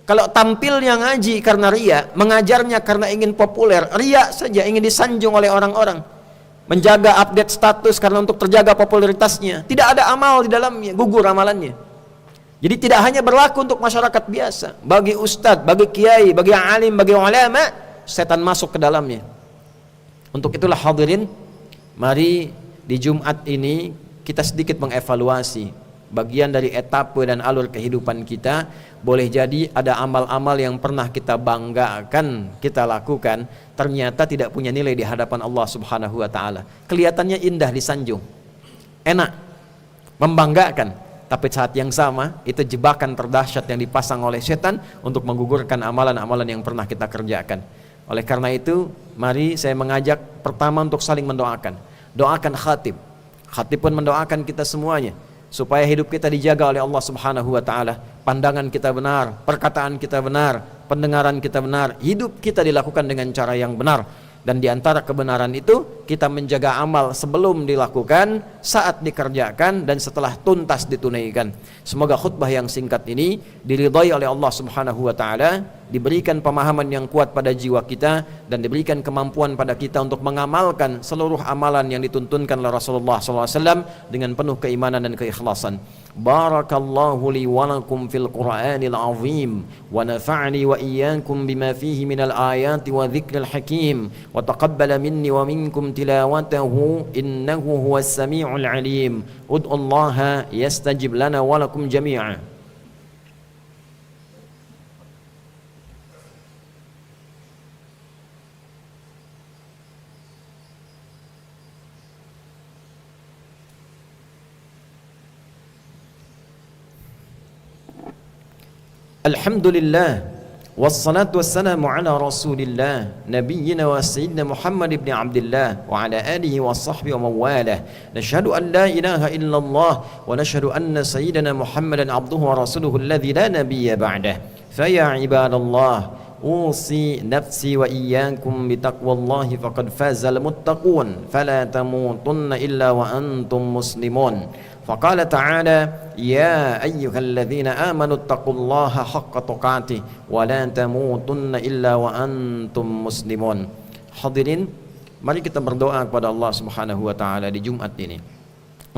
Kalau tampilnya ngaji karena riya, mengajarnya karena ingin populer, riya saja, ingin disanjung oleh orang-orang. Menjaga update status karena untuk terjaga popularitasnya. Tidak ada amal di dalamnya, gugur amalannya. Jadi tidak hanya berlaku untuk masyarakat biasa, bagi ustadz, bagi kiai, bagi alim, bagi ulama, setan masuk ke dalamnya. Untuk itulah hadirin, mari di Jumat ini kita sedikit mengevaluasi bagian dari etape dan alur kehidupan kita. Boleh jadi ada amal-amal yang pernah kita banggakan, kita lakukan, ternyata tidak punya nilai di hadapan Allah Subhanahu wa taala. Kelihatannya indah disanjung, enak, membanggakan. Tapi saat yang sama, itu jebakan terdahsyat yang dipasang oleh setan untuk menggugurkan amalan-amalan yang pernah kita kerjakan. Oleh karena itu, mari saya mengajak pertama untuk saling mendoakan. Doakan khatib. Khatib pun mendoakan kita semuanya supaya hidup kita dijaga oleh Allah Subhanahu wa taala. Pandangan kita benar, perkataan kita benar, pendengaran kita benar, hidup kita dilakukan dengan cara yang benar. Dan di antara kebenaran itu kita menjaga amal sebelum dilakukan, saat dikerjakan, dan setelah tuntas ditunaikan. Semoga khutbah yang singkat ini diridhai oleh Allah Subhanahu wa taala, diberikan pemahaman yang kuat pada jiwa kita, dan diberikan kemampuan pada kita untuk mengamalkan seluruh amalan yang dituntunkan oleh Rasulullah SAW dengan penuh keimanan dan keikhlasan. Barakallahu li wa lakum fil Qur'anil azim wa nafa'ni wa iyyakum bima fihi minal ayati wa dzikril hakim wa taqabbala minni wa minkum tilawatahu innahu huwas samiul alim. Ud'ullaha yastajib lana wa lakum jami'an. Alhamdulillah والصلاة والسلام على رسول الله نبينا وسيدنا محمد بن عبد الله وعلى آله وصحبه ومن والاه. نشهد أن لا إله إلا الله ونشهد أن سيدنا محمدا عبده ورسوله الذي لا نبي بعده. فيا عباد الله أوصي نفسي وإياكم بتقوى الله فقد فاز المتقون فلا تموتن إلا وأنتم مسلمون. فقال تعالى يا أيها الذين آمنوا اتقوا الله حق تقاته ولا تموتن إلا وأنتم مسلمون. Hadirin, mari kita berdoa kepada Allah Subhanahu wa taala di Jumat ini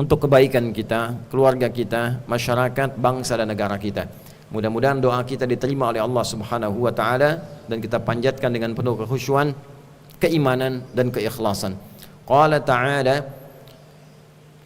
untuk kebaikan kita, keluarga kita, masyarakat, bangsa dan negara kita. Mudah-mudahan doa kita diterima oleh Allah Subhanahu wa taala dan kita panjatkan dengan penuh kekhusyuan, keimanan dan keikhlasan. Qala ta'ala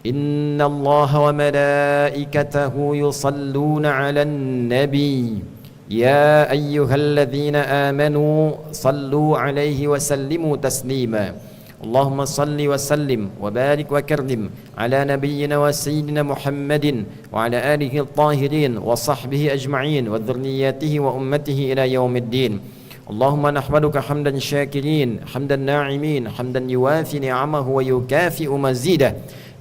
Inna Allah wa malaikatahu yusalluna 'alan nabi ya ayyuhalladzina amanu sallu 'alaihi wa sallimu taslima. اللهم صل وسلم وبارك وكرم على نبينا وسيدنا محمد وعلى آله الطاهرين وصحبه أجمعين وذرياته وأمته إلى يوم الدين. اللهم نحمدك حمدا شاكرين حمدا ناعمين حمدا يوافي نعمه ويكافئ مزيده.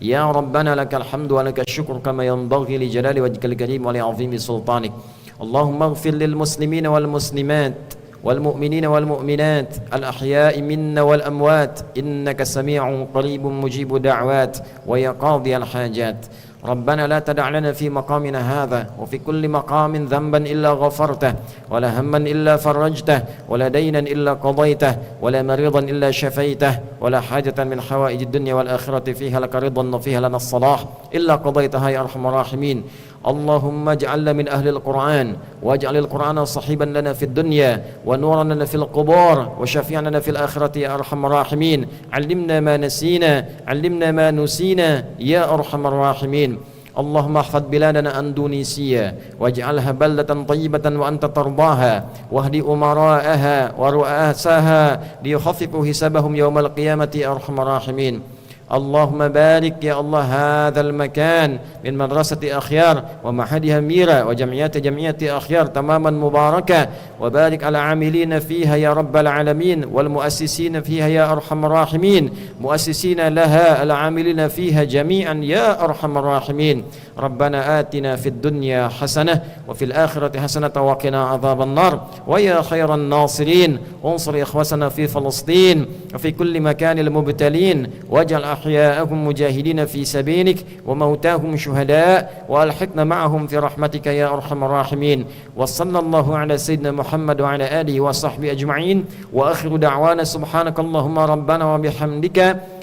يا ربنا لك الحمد ولك الشكر كما ينبغي لجلال وجهك الكريم ولعظيم سلطانك. اللهم اغفر للمسلمين والمسلمات والمؤمنين والمؤمنات الأحياء منا والأموات إنك سميع قريب مجيب دعوات ويا قاضي الحاجات. ربنا لا تدع لنا في مقامنا هذا وفي كل مقام ذنبا إلا غفرته ولا هما إلا فرجته ولا دينا إلا قضيته ولا مريضا إلا شفيته ولا حاجة من حوائج الدنيا والآخرة فيها لك رضا وفيها لنا الصلاح إلا قضيتها يا أرحم الراحمين. اللهم اجعلنا من أهل القرآن واجعل القرآن صحيبا لنا في الدنيا ونورا لنا في القبور وشفيعا لنا في الآخرة يا أرحم الراحمين. علمنا ما نسينا علمنا ما نسينا يا أرحم الراحمين. اللهم احفظ بلادنا أندونيسيا واجعلها بلدة طيبة وأنت ترضاها واهد أمراءها ورؤساها ليخففوا حسابهم يوم القيامة يا أرحم الراحمين. اللهم بارك يا الله هذا المكان من مدرسة أخيار ومعهدها ميرا وجمعيات أخيار تماما مباركة وبارك على عاملين فيها يا رب العالمين والمؤسسين فيها يا أرحم الراحمين مؤسسين لها العاملين فيها جميعا يا أرحم الراحمين. ربنا آتنا في الدنيا حسنة وفي الآخرة حسنة وقنا عذاب النار ويا خير الناصرين انصر إخوتنا في فلسطين وفي كل مكان المبتلين واجعل أحياءهم مجاهدين في سبيلك وموتاهم شهداء وألحقنا معهم في رحمتك يا أرحم الراحمين. وصلى الله على سيدنا محمد وعلى آله وصحبه أجمعين وآخر دعوانا سبحانك اللهم ربنا وبحمدك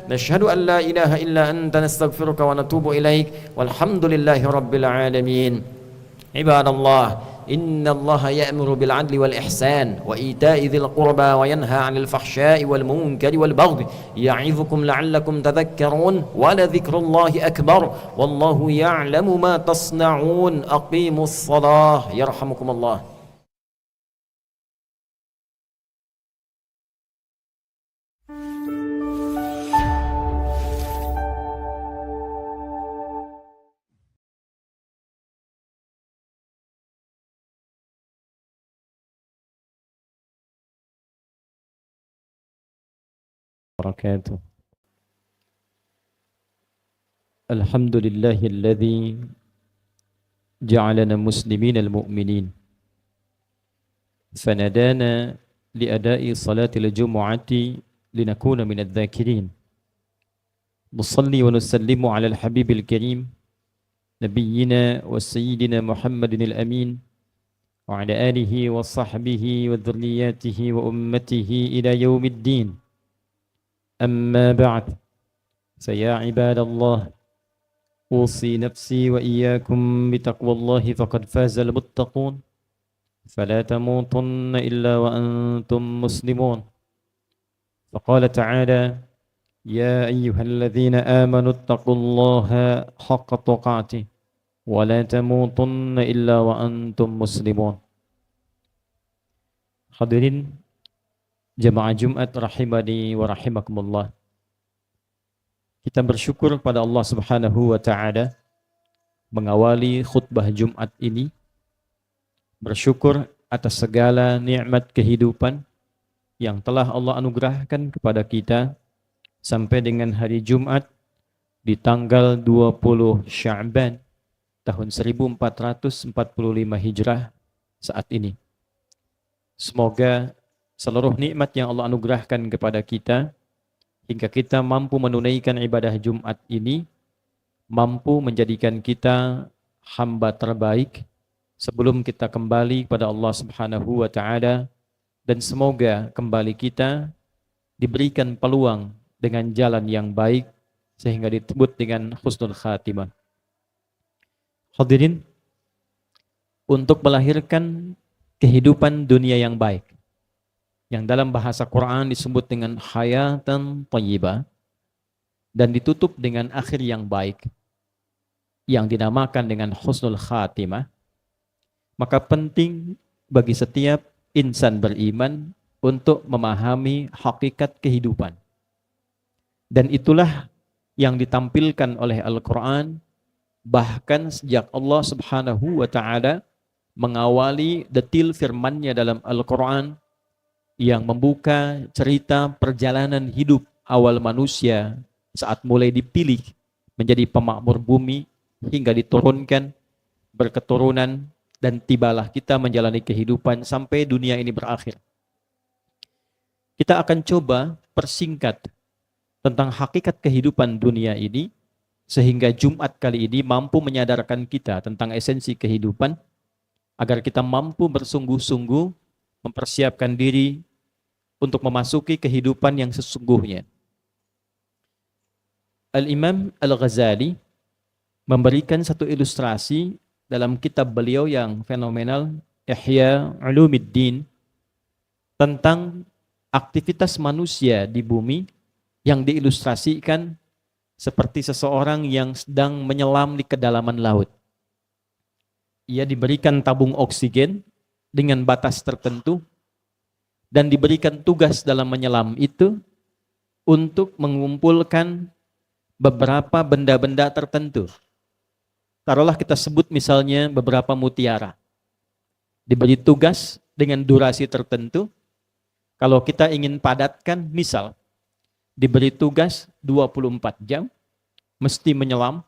نشهد أن لا إله إلا أنت نستغفرك ونتوب إليك والحمد لله رب العالمين. عباد الله إن الله يأمر بالعدل والإحسان وإيتاء ذي القربى وينهى عن الفحشاء والمنكر والبغي يعظكم لعلكم تذكرون ولذكر الله أكبر والله يعلم ما تصنعون. أقيموا الصلاة يرحمكم الله. وبركاته. الحمد لله الذي جعلنا مسلمين المؤمنين فنادانا لأداء صلاة الجمعة لنكون من الذاكرين. نصلي ونسلم على الحبيب الكريم نبينا وسيدنا محمد الأمين وعلى آله وصحبه وذرياته وأمته إلى يوم الدين. أما بعد فيا عباد الله أوصي نفسي وإياكم بتقوى الله فقد فاز المتقون فلا تموتن إلا وأنتم مسلمون. فقال تعالى يا أيها الذين آمنوا اتقوا الله حق تقاته ولا تموتن إلا وأنتم مسلمون. Hadirin jemaah Jumat rahimani wa rahimakumullah. Kita bersyukur pada Allah Subhanahu wa taala mengawali khutbah Jumat ini. Bersyukur atas segala nikmat kehidupan yang telah Allah anugerahkan kepada kita sampai dengan hari Jumat di tanggal 20 Sya'ban tahun 1445 Hijrah saat ini. Semoga seluruh nikmat yang Allah anugerahkan kepada kita hingga kita mampu menunaikan ibadah Jumat ini mampu menjadikan kita hamba terbaik sebelum kita kembali kepada Allah Subhanahu wa taala, dan semoga kembali kita diberikan peluang dengan jalan yang baik sehingga disebut dengan husnul khatimah. Hadirin, untuk melahirkan kehidupan dunia yang baik, yang dalam bahasa Quran disebut dengan hayatan thayyibah dan ditutup dengan akhir yang baik, yang dinamakan dengan husnul khatimah, maka penting bagi setiap insan beriman untuk memahami hakikat kehidupan. Dan itulah yang ditampilkan oleh Al-Quran, bahkan sejak Allah Subhanahu wa ta'ala mengawali detil firman-Nya dalam Al-Quran yang membuka cerita perjalanan hidup awal manusia saat mulai dipilih menjadi pemakmur bumi hingga diturunkan berketurunan dan tibalah kita menjalani kehidupan sampai dunia ini berakhir. Kita akan coba persingkat tentang hakikat kehidupan dunia ini sehingga Jumat kali ini mampu menyadarkan kita tentang esensi kehidupan agar kita mampu bersungguh-sungguh mempersiapkan diri untuk memasuki kehidupan yang sesungguhnya. Al-Imam Al-Ghazali memberikan satu ilustrasi dalam kitab beliau yang fenomenal, Ihya Ulumuddin, tentang aktivitas manusia di bumi yang diilustrasikan seperti seseorang yang sedang menyelam di kedalaman laut. Ia diberikan tabung oksigen dengan batas tertentu dan diberikan tugas dalam menyelam itu untuk mengumpulkan beberapa benda-benda tertentu. Taruhlah kita sebut misalnya beberapa mutiara. Diberi tugas dengan durasi tertentu. Kalau kita ingin padatkan, misal diberi tugas 24 jam, mesti menyelam,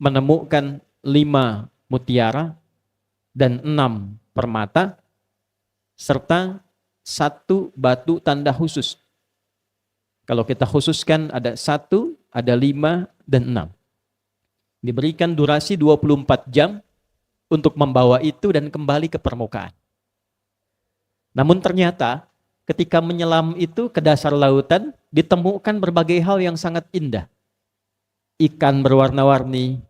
menemukan 5 mutiara dan 6 permata, serta 1 batu tanda khusus. Kalau kita khususkan ada 1, ada 5, dan 6. Diberikan durasi 24 jam untuk membawa itu dan kembali ke permukaan. Namun ternyata ketika menyelam itu ke dasar lautan ditemukan berbagai hal yang sangat indah. Ikan berwarna-warni,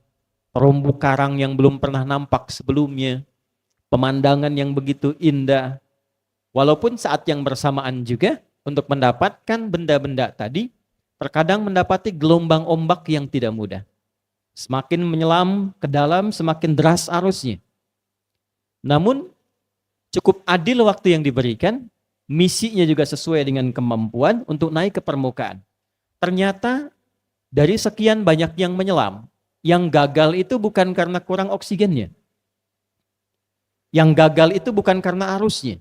terumbu karang yang belum pernah nampak sebelumnya, pemandangan yang begitu indah. Walaupun saat yang bersamaan juga untuk mendapatkan benda-benda tadi, terkadang mendapati gelombang ombak yang tidak mudah. Semakin menyelam ke dalam, semakin deras arusnya. Namun, cukup adil waktu yang diberikan, misinya juga sesuai dengan kemampuan untuk naik ke permukaan. Ternyata, dari sekian banyak yang menyelam, yang gagal itu bukan karena kurang oksigennya. Yang gagal itu bukan karena arusnya.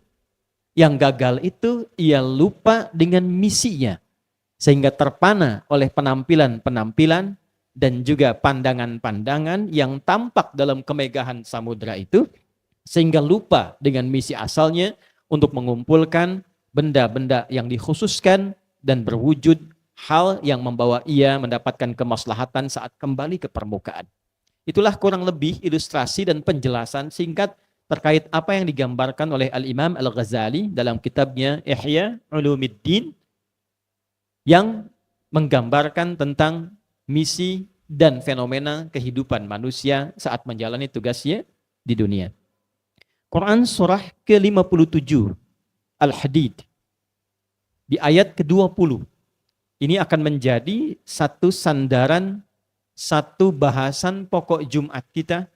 Yang gagal itu ia lupa dengan misinya. Sehingga terpana oleh penampilan-penampilan dan juga pandangan-pandangan yang tampak dalam kemegahan samudra itu, sehingga lupa dengan misi asalnya untuk mengumpulkan benda-benda yang dikhususkan dan berwujud hal yang membawa ia mendapatkan kemaslahatan saat kembali ke permukaan. Itulah kurang lebih ilustrasi dan penjelasan singkat terkait apa yang digambarkan oleh Al-Imam Al-Ghazali dalam kitabnya Ihya Ulumuddin yang menggambarkan tentang misi dan fenomena kehidupan manusia saat menjalani tugasnya di dunia. Quran surah ke-57 Al-Hadid di ayat ke-20. Ini akan menjadi satu sandaran, satu bahasan pokok Jumat kita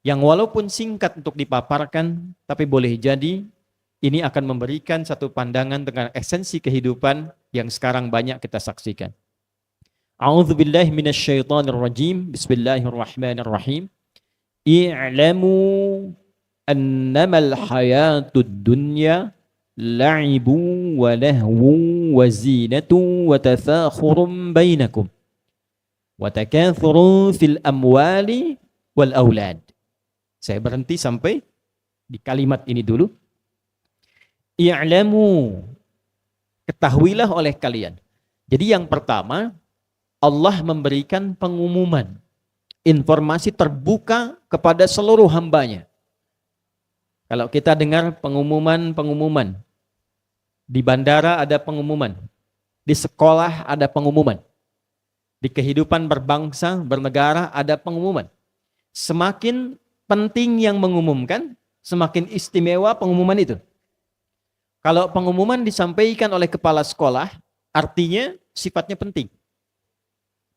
yang walaupun singkat untuk dipaparkan, tapi boleh jadi ini akan memberikan satu pandangan tentang esensi kehidupan yang sekarang banyak kita saksikan. A'udzubillahi minasyaitonirrajim. Bismillahirrahmanirrahim. I'lamu annamal hayatud dunya la'ibu wa lahwu wa zinatu wa tathakhurun bainakum wa takathurun fil amwali wal aulad. Saya berhenti sampai di kalimat ini dulu. I'lamu, ketahuilah oleh kalian. Jadi yang pertama, Allah memberikan pengumuman, informasi terbuka kepada seluruh hambanya. Kalau kita dengar pengumuman, di bandara ada pengumuman, di sekolah ada pengumuman, di kehidupan berbangsa, bernegara ada pengumuman. Semakin penting yang mengumumkan, semakin istimewa pengumuman itu. Kalau pengumuman disampaikan oleh kepala sekolah, artinya sifatnya penting.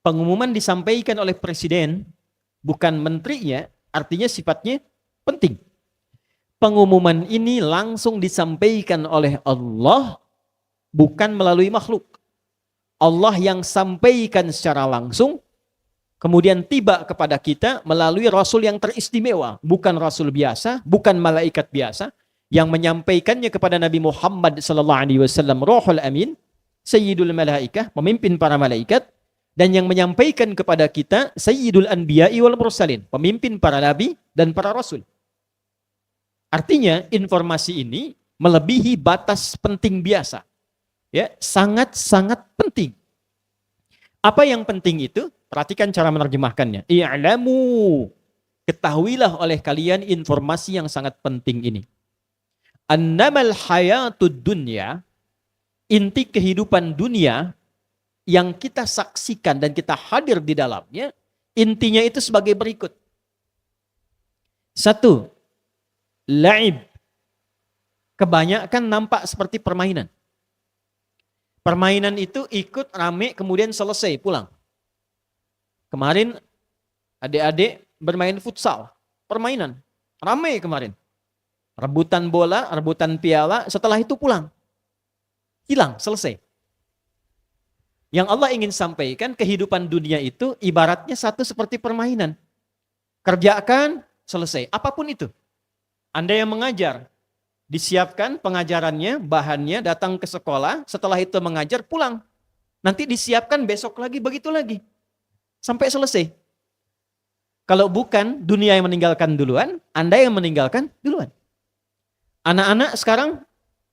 Pengumuman disampaikan oleh presiden, bukan menterinya, artinya sifatnya penting. Pengumuman ini langsung disampaikan oleh Allah, bukan melalui makhluk. Allah yang sampaikan secara langsung, kemudian tiba kepada kita melalui Rasul yang teristimewa. Bukan Rasul biasa, bukan malaikat biasa. Yang menyampaikannya kepada Nabi Muhammad SAW, Ruhul Amin, Sayyidul Malaikah, pemimpin para malaikat. Dan yang menyampaikan kepada kita, Sayyidul Anbiya'i wal Mursalin, pemimpin para nabi dan para rasul. Artinya informasi ini melebihi batas penting biasa. Ya, sangat-sangat penting. Apa yang penting itu? Perhatikan cara menerjemahkannya. I'lamu, ketahuilah oleh kalian informasi yang sangat penting ini. Annamal hayatud dunya, inti kehidupan dunia yang kita saksikan dan kita hadir di dalamnya, intinya itu sebagai berikut. 1. La'ib. Kebanyakan nampak seperti permainan. Permainan itu ikut rame kemudian selesai pulang. Kemarin adik-adik bermain futsal, permainan, rame kemarin. Rebutan bola, rebutan piala, setelah itu pulang. Hilang, selesai. Yang Allah ingin sampaikan, kehidupan dunia itu ibaratnya satu seperti permainan. Kerjakan, selesai. Apapun itu. Anda yang mengajar, disiapkan pengajarannya, bahannya, datang ke sekolah, setelah itu mengajar, pulang. Nanti disiapkan besok lagi, begitu lagi. Sampai selesai. Kalau bukan dunia yang meninggalkan duluan, Anda yang meninggalkan duluan. Anak-anak sekarang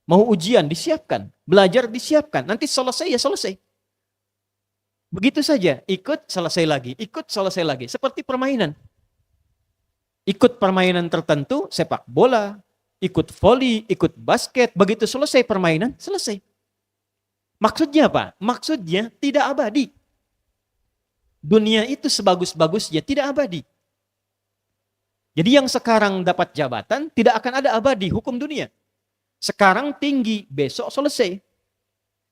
mau ujian, disiapkan. Belajar, disiapkan. Nanti selesai, ya selesai. Begitu saja, ikut, selesai lagi. Ikut, selesai lagi. Seperti permainan. Ikut permainan tertentu, sepak bola, ikut voli, ikut basket. Begitu selesai permainan, selesai. Maksudnya apa? Maksudnya tidak abadi. Dunia itu sebagus-bagusnya tidak abadi. Jadi yang sekarang dapat jabatan tidak akan ada abadi hukum dunia. Sekarang tinggi, besok selesai.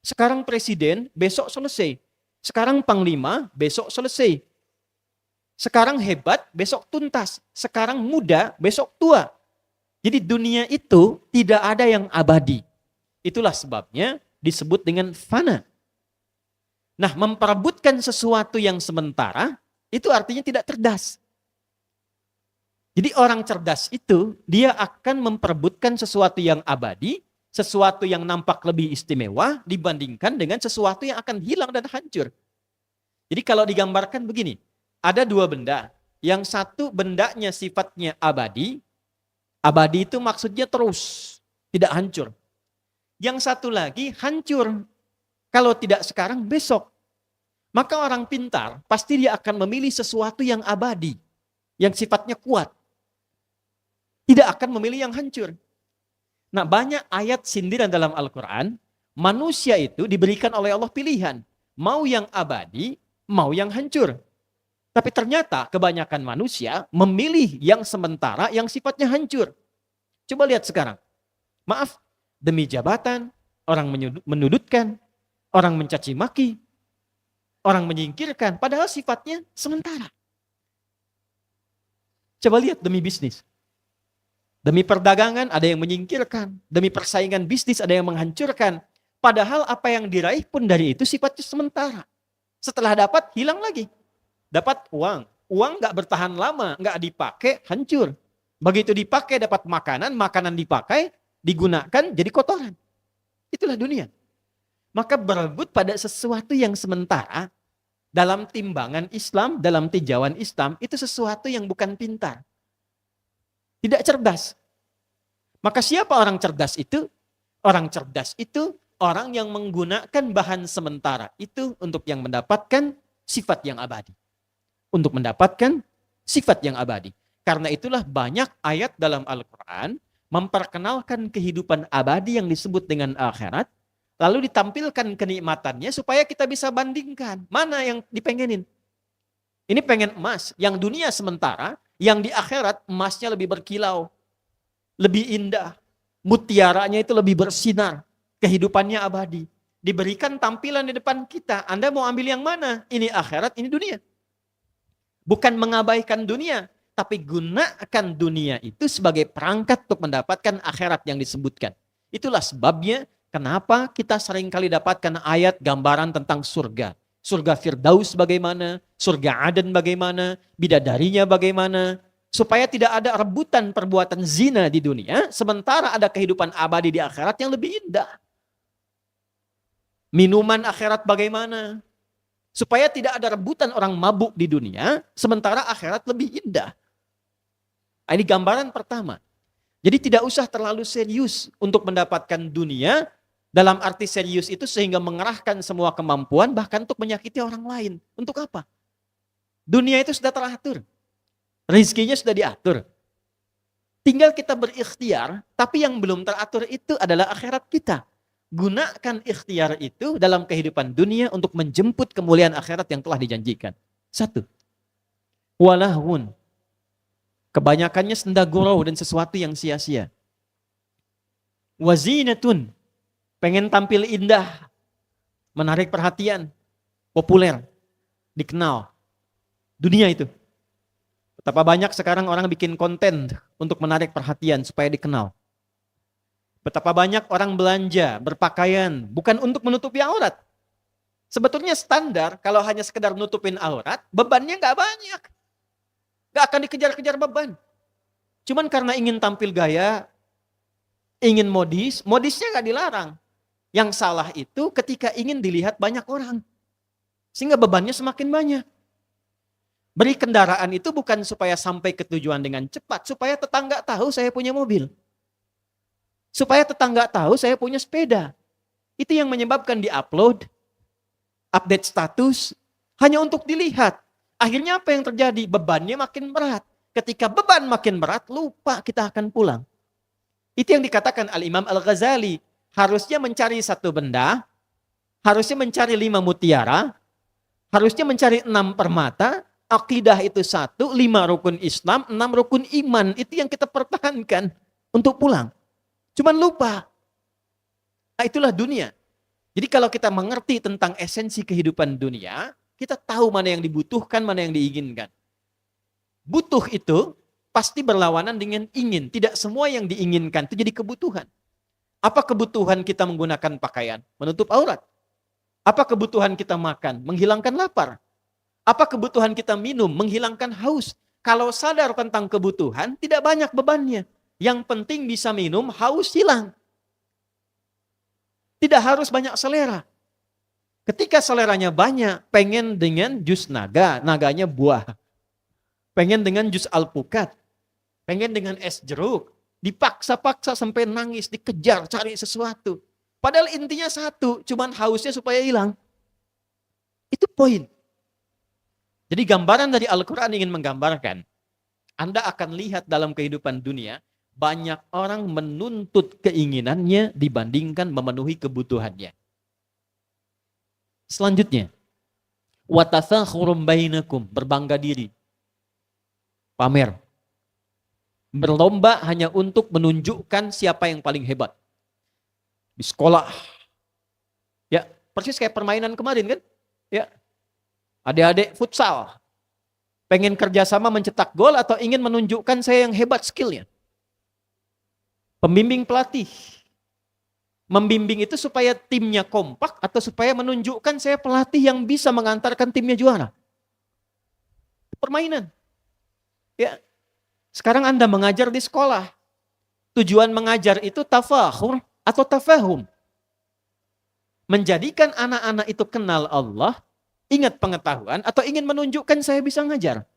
Sekarang presiden, besok selesai. Sekarang panglima, besok selesai. Sekarang hebat, besok tuntas. Sekarang muda, besok tua. Jadi dunia itu tidak ada yang abadi. Itulah sebabnya disebut dengan fana. Nah, memperebutkan sesuatu yang sementara, itu artinya tidak cerdas. Jadi orang cerdas itu, dia akan memperebutkan sesuatu yang abadi, sesuatu yang nampak lebih istimewa dibandingkan dengan sesuatu yang akan hilang dan hancur. Jadi kalau digambarkan begini, ada dua benda. Yang satu bendanya sifatnya abadi. Abadi itu maksudnya terus, tidak hancur. Yang satu lagi hancur. Kalau tidak sekarang, besok. Maka orang pintar pasti dia akan memilih sesuatu yang abadi, yang sifatnya kuat. Tidak akan memilih yang hancur. Nah, banyak ayat sindiran dalam Al-Quran, manusia itu diberikan oleh Allah pilihan. Mau yang abadi, mau yang hancur. Tapi ternyata kebanyakan manusia memilih yang sementara, yang sifatnya hancur. Coba lihat sekarang. Maaf, demi jabatan, orang menudutkan, orang mencaci maki, orang menyingkirkan, padahal sifatnya sementara. Coba lihat demi bisnis. Demi perdagangan ada yang menyingkirkan, demi persaingan bisnis ada yang menghancurkan. Padahal apa yang diraih pun dari itu sifatnya sementara. Setelah dapat, hilang lagi. Dapat uang gak bertahan lama, gak dipakai, hancur. Begitu dipakai dapat makanan, makanan dipakai, digunakan jadi kotoran. Itulah dunia. Maka berebut pada sesuatu yang sementara, dalam timbangan Islam, dalam tinjauan Islam, itu sesuatu yang bukan pintar. Tidak cerdas. Maka siapa orang cerdas itu? Orang cerdas itu orang yang menggunakan bahan sementara itu untuk yang mendapatkan sifat yang abadi. Untuk mendapatkan sifat yang abadi. Karena itulah banyak ayat dalam Al-Quran memperkenalkan kehidupan abadi yang disebut dengan akhirat, lalu ditampilkan kenikmatannya supaya kita bisa bandingkan mana yang dipengenin. Ini pengen emas, yang dunia sementara, yang di akhirat emasnya lebih berkilau, lebih indah, mutiaranya itu lebih bersinar, kehidupannya abadi. Diberikan tampilan di depan kita, Anda mau ambil yang mana? Ini akhirat, ini dunia. Bukan mengabaikan dunia, tapi gunakan dunia itu sebagai perangkat untuk mendapatkan akhirat yang disebutkan. Itulah sebabnya kenapa kita seringkali dapatkan ayat gambaran tentang surga. Surga Firdaus bagaimana, surga Aden bagaimana, bidadarinya bagaimana. Supaya tidak ada rebutan perbuatan zina di dunia, sementara ada kehidupan abadi di akhirat yang lebih indah. Minuman akhirat bagaimana? Supaya tidak ada rebutan orang mabuk di dunia, sementara akhirat lebih indah. Ini gambaran pertama. Jadi tidak usah terlalu serius untuk mendapatkan dunia, dalam arti serius itu sehingga mengerahkan semua kemampuan bahkan untuk menyakiti orang lain. Untuk apa? Dunia itu sudah teratur. Rizkinya sudah diatur. Tinggal kita berikhtiar, tapi yang belum teratur itu adalah akhirat kita. Gunakan ikhtiar itu dalam kehidupan dunia untuk menjemput kemuliaan akhirat yang telah dijanjikan. 1. Walahun. Kebanyakannya senda gurau dan sesuatu yang sia-sia. Wazinatun. Pengen tampil indah. Menarik perhatian. Populer. Dikenal. Dunia itu. Betapa banyak sekarang orang bikin konten untuk menarik perhatian supaya dikenal. Betapa banyak orang belanja, berpakaian, bukan untuk menutupi aurat. Sebetulnya standar kalau hanya sekedar nutupin aurat, bebannya nggak banyak. Nggak akan dikejar-kejar beban. Cuman karena ingin tampil gaya, ingin modis, modisnya nggak dilarang. Yang salah itu ketika ingin dilihat banyak orang. Sehingga bebannya semakin banyak. Beri kendaraan itu bukan supaya sampai ke tujuan dengan cepat, supaya tetangga tahu saya punya mobil. Supaya tetangga tahu saya punya sepeda. Itu yang menyebabkan di-upload, update status, hanya untuk dilihat. Akhirnya apa yang terjadi? Bebannya makin berat. Ketika beban makin berat, lupa kita akan pulang. Itu yang dikatakan Al-Imam Al-Ghazali. Harusnya mencari satu benda, harusnya mencari 5 mutiara, harusnya mencari 6 permata, akidah itu 1, 5 rukun Islam, 6 rukun iman. Itu yang kita pertahankan untuk pulang. Cuman lupa. Nah, itulah dunia. Jadi kalau kita mengerti tentang esensi kehidupan dunia, kita tahu mana yang dibutuhkan, mana yang diinginkan. Butuh itu pasti berlawanan dengan ingin. Tidak semua yang diinginkan itu jadi kebutuhan. Apa kebutuhan kita menggunakan pakaian? Menutup aurat. Apa kebutuhan kita makan? Menghilangkan lapar. Apa kebutuhan kita minum? Menghilangkan haus. Kalau sadar tentang kebutuhan, tidak banyak bebannya. Yang penting bisa minum, haus hilang. Tidak harus banyak selera. Ketika seleranya banyak, pengen dengan jus naga, naganya buah. Pengen dengan jus alpukat. Pengen dengan es jeruk. Dipaksa-paksa sampai nangis, dikejar, cari sesuatu. Padahal intinya satu, cuman hausnya supaya hilang. Itu poin. Jadi gambaran dari Al-Quran ingin menggambarkan, Anda akan lihat dalam kehidupan dunia, banyak orang menuntut keinginannya dibandingkan memenuhi kebutuhannya. Selanjutnya, watatsakhurun bainakum, berbangga diri. Pamer. Berlomba hanya untuk menunjukkan siapa yang paling hebat. Di sekolah. Ya, persis kayak permainan kemarin kan? Ya. Adik-adik futsal. Pengen kerjasama mencetak gol atau ingin menunjukkan saya yang hebat skillnya. Pembimbing pelatih. Membimbing itu supaya timnya kompak atau supaya menunjukkan saya pelatih yang bisa mengantarkan timnya juara. Permainan. Ya. Sekarang Anda mengajar di sekolah. Tujuan mengajar itu tafakhur atau tafahum. Menjadikan anak-anak itu kenal Allah, ingat pengetahuan, atau ingin menunjukkan saya bisa ngajar.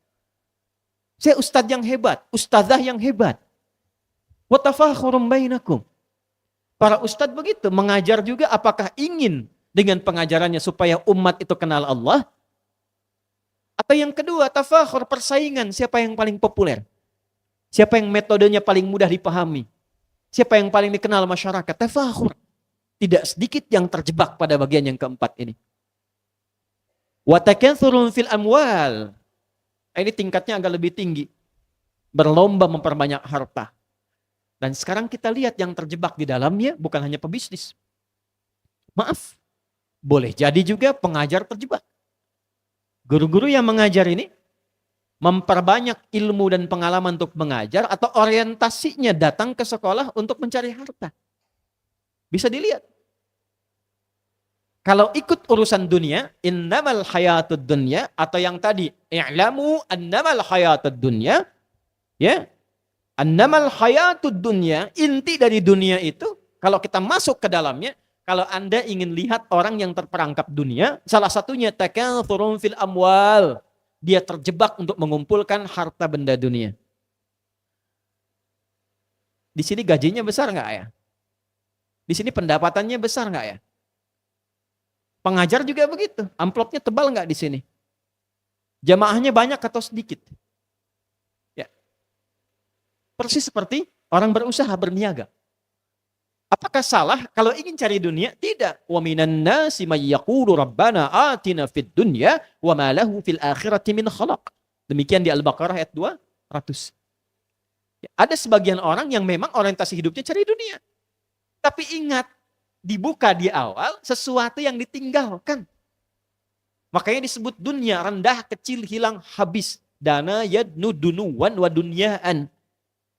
Saya ustadz yang hebat, ustadzah yang hebat. Wa tafakhurum bainakum. Para ustadz begitu, mengajar juga apakah ingin dengan pengajarannya supaya umat itu kenal Allah? Atau yang kedua, tafakhur, persaingan, siapa yang paling populer? Siapa yang metodenya paling mudah dipahami? Siapa yang paling dikenal masyarakat? Tafakhur. Tidak sedikit yang terjebak pada bagian yang keempat ini. Wa takatsurun fil amwal. Ini tingkatnya agak lebih tinggi. Berlomba memperbanyak harta. Dan sekarang kita lihat yang terjebak di dalamnya bukan hanya pebisnis. Maaf, boleh jadi juga pengajar terjebak. Guru-guru yang mengajar ini memperbanyak ilmu dan pengalaman untuk mengajar atau orientasinya datang ke sekolah untuk mencari harta. Bisa dilihat. Kalau ikut urusan dunia, innamal hayatud dunya, atau yang tadi, i'lamu annamal hayatud dunya, ya, annamal hayatud dunya, inti dari dunia itu, kalau kita masuk ke dalamnya, kalau Anda ingin lihat orang yang terperangkap dunia, salah satunya takatsurun fil amwal. Dia terjebak untuk mengumpulkan harta benda dunia. Di sini gajinya besar nggak ya? Di sini pendapatannya besar nggak ya? Pengajar juga begitu. Amplopnya tebal nggak di sini? Jamaahnya banyak atau sedikit? Ya. Persis seperti orang berusaha berniaga. Apakah salah kalau ingin cari dunia? Tidak. Wa minan nasi may yaqulu rabbana atina fid dunya wa ma lahu fil akhirati min khalaq. Demikian di Al-Baqarah ayat 200. Ya, ada sebagian orang yang memang orientasi hidupnya cari dunia. Tapi ingat, dibuka di awal sesuatu yang ditinggalkan. Makanya disebut dunia, rendah, kecil, hilang, habis. Dana yadnu dunuwan wa dunyaan.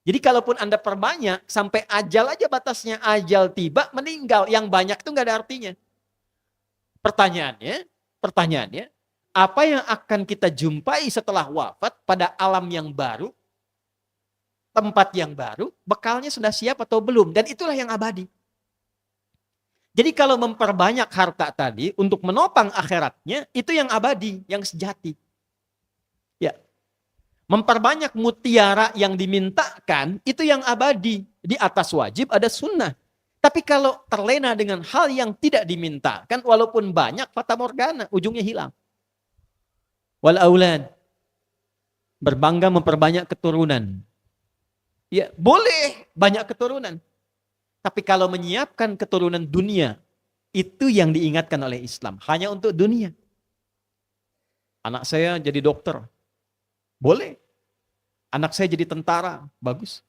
Jadi kalaupun Anda perbanyak, sampai ajal aja batasnya, ajal tiba, meninggal. Yang banyak itu nggak ada artinya. Pertanyaannya, apa yang akan kita jumpai setelah wafat pada alam yang baru, tempat yang baru, bekalnya sudah siap atau belum? Dan itulah yang abadi. Jadi kalau memperbanyak harta tadi untuk menopang akhiratnya, itu yang abadi, yang sejati. Ya. Memperbanyak mutiara yang dimintakan, itu yang abadi. Di atas wajib ada sunnah. Tapi kalau terlena dengan hal yang tidak dimintakan, walaupun banyak, fata morgana, ujungnya hilang. Wal aulad. Berbangga memperbanyak keturunan. Ya, boleh banyak keturunan. Tapi kalau menyiapkan keturunan dunia, itu yang diingatkan oleh Islam. Hanya untuk dunia. Anak saya jadi dokter. Boleh. Anak saya jadi tentara. Bagus.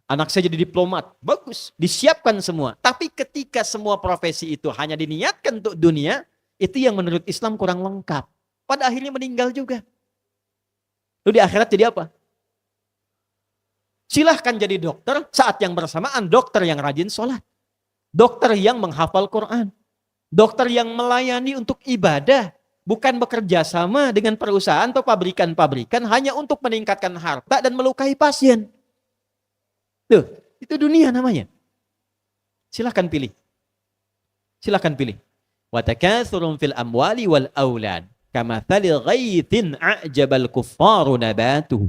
Anak saya jadi diplomat. Bagus. Disiapkan semua. Tapi ketika semua profesi itu hanya diniatkan untuk dunia, itu yang menurut Islam kurang lengkap. Pada akhirnya meninggal juga. Lalu di akhirat jadi apa? Silahkan jadi dokter, saat yang bersamaan dokter yang rajin sholat. Dokter yang menghafal Quran. Dokter yang melayani untuk ibadah. Bukan bekerja sama dengan perusahaan atau pabrikan-pabrikan hanya untuk meningkatkan harta dan melukai pasien. Tuh, itu dunia namanya. Silahkan pilih. Silahkan pilih. Wa takatsurun fil amwali wal aulad kamathali ghaithin a'jabal kuffaru nabatuhu.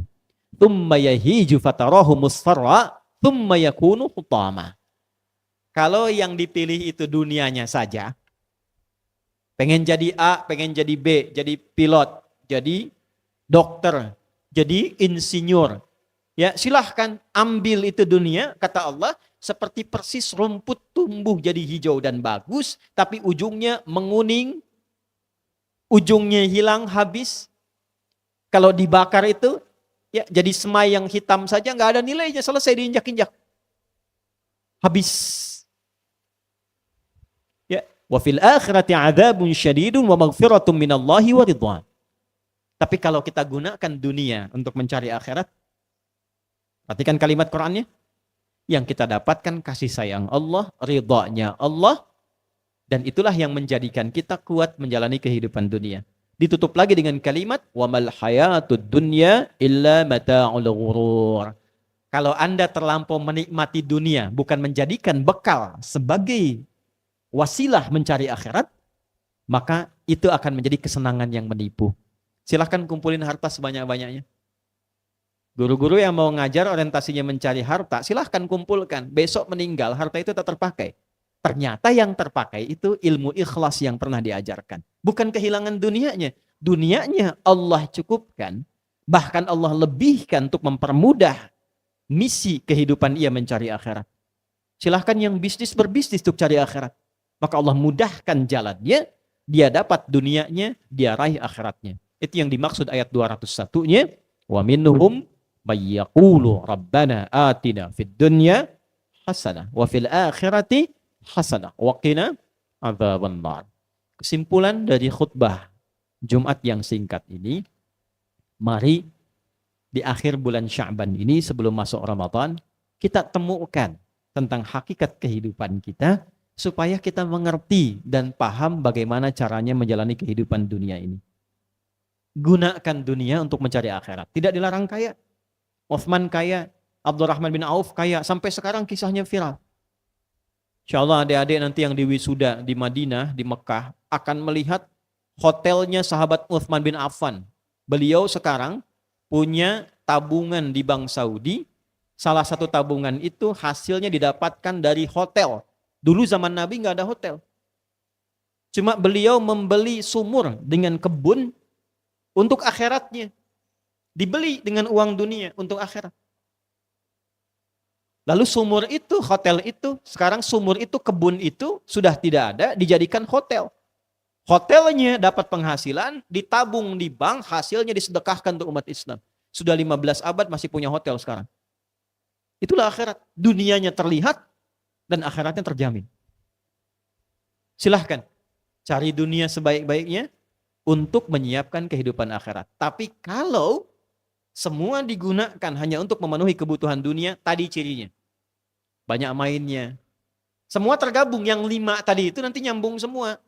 Thumma yahiju fatarahu musfarra, thumma yakunu hutama. Kalau yang dipilih itu dunianya saja, pengen jadi A, pengen jadi B, jadi pilot, jadi dokter, jadi insinyur. Ya, silahkan ambil itu dunia, kata Allah, seperti persis rumput tumbuh jadi hijau dan bagus, tapi ujungnya menguning, ujungnya hilang, habis. Kalau dibakar itu, ya, jadi semai yang hitam saja nggak ada nilainya, selesai diinjak-injak. Habis. Ya, wa fil akhirati 'adzabun syadidun wa maghfiratun minallahi wa ridwan. Tapi kalau kita gunakan dunia untuk mencari akhirat, perhatikan kalimat Qur'annya, yang kita dapatkan kasih sayang Allah, ridhanya Allah, dan itulah yang menjadikan kita kuat menjalani kehidupan dunia. Ditutup lagi dengan kalimat wamal hayatud dunya illa mata'ul ghurur. Kalau Anda terlampau menikmati dunia, bukan menjadikan bekal sebagai wasilah mencari akhirat, maka itu akan menjadi kesenangan yang menipu. Silahkan kumpulin harta sebanyak-banyaknya. Guru-guru yang mau ngajar orientasinya mencari harta, silahkan kumpulkan. Besok meninggal, harta itu tak terpakai. Ternyata yang terpakai itu ilmu ikhlas yang pernah diajarkan. Bukan kehilangan dunianya. Dunianya Allah cukupkan. Bahkan Allah lebihkan untuk mempermudah misi kehidupan ia mencari akhirat. Silahkan yang bisnis berbisnis untuk cari akhirat. Maka Allah mudahkan jalannya, dia dapat dunianya, dia raih akhiratnya. Itu yang dimaksud ayat 201-nya. Wa minhum mayyaqulu rabbana atina fid dunya hasanah wa fil akhirati hasanah wa qina adzabannar. Kesimpulan dari khutbah Jumat yang singkat ini, mari di akhir bulan Sya'ban ini sebelum masuk Ramadan, kita temukan tentang hakikat kehidupan kita supaya kita mengerti dan paham bagaimana caranya menjalani kehidupan dunia ini. Gunakan dunia untuk mencari akhirat. Tidak dilarang kaya. Uthman kaya, Abdurrahman bin Auf kaya, sampai sekarang kisahnya viral. Insyaallah adik-adik nanti yang di wisuda di Madinah, di Mekah, akan melihat hotelnya sahabat Uthman bin Affan. Beliau sekarang punya tabungan di Bank Saudi. Salah satu tabungan itu hasilnya didapatkan dari hotel. Dulu zaman Nabi nggak ada hotel. Cuma beliau membeli sumur dengan kebun untuk akhiratnya. Dibeli dengan uang dunia untuk akhirat. Lalu sumur itu, hotel itu, sekarang sumur itu, kebun itu sudah tidak ada, dijadikan hotel. Hotelnya dapat penghasilan, ditabung di bank, hasilnya disedekahkan untuk umat Islam. Sudah 15 abad masih punya hotel sekarang. Itulah akhirat. Dunianya terlihat dan akhiratnya terjamin. Silahkan cari dunia sebaik-baiknya untuk menyiapkan kehidupan akhirat. Tapi kalau semua digunakan hanya untuk memenuhi kebutuhan dunia, tadi cirinya. Banyak mainnya. Semua tergabung, yang 5 tadi itu nanti nyambung semua.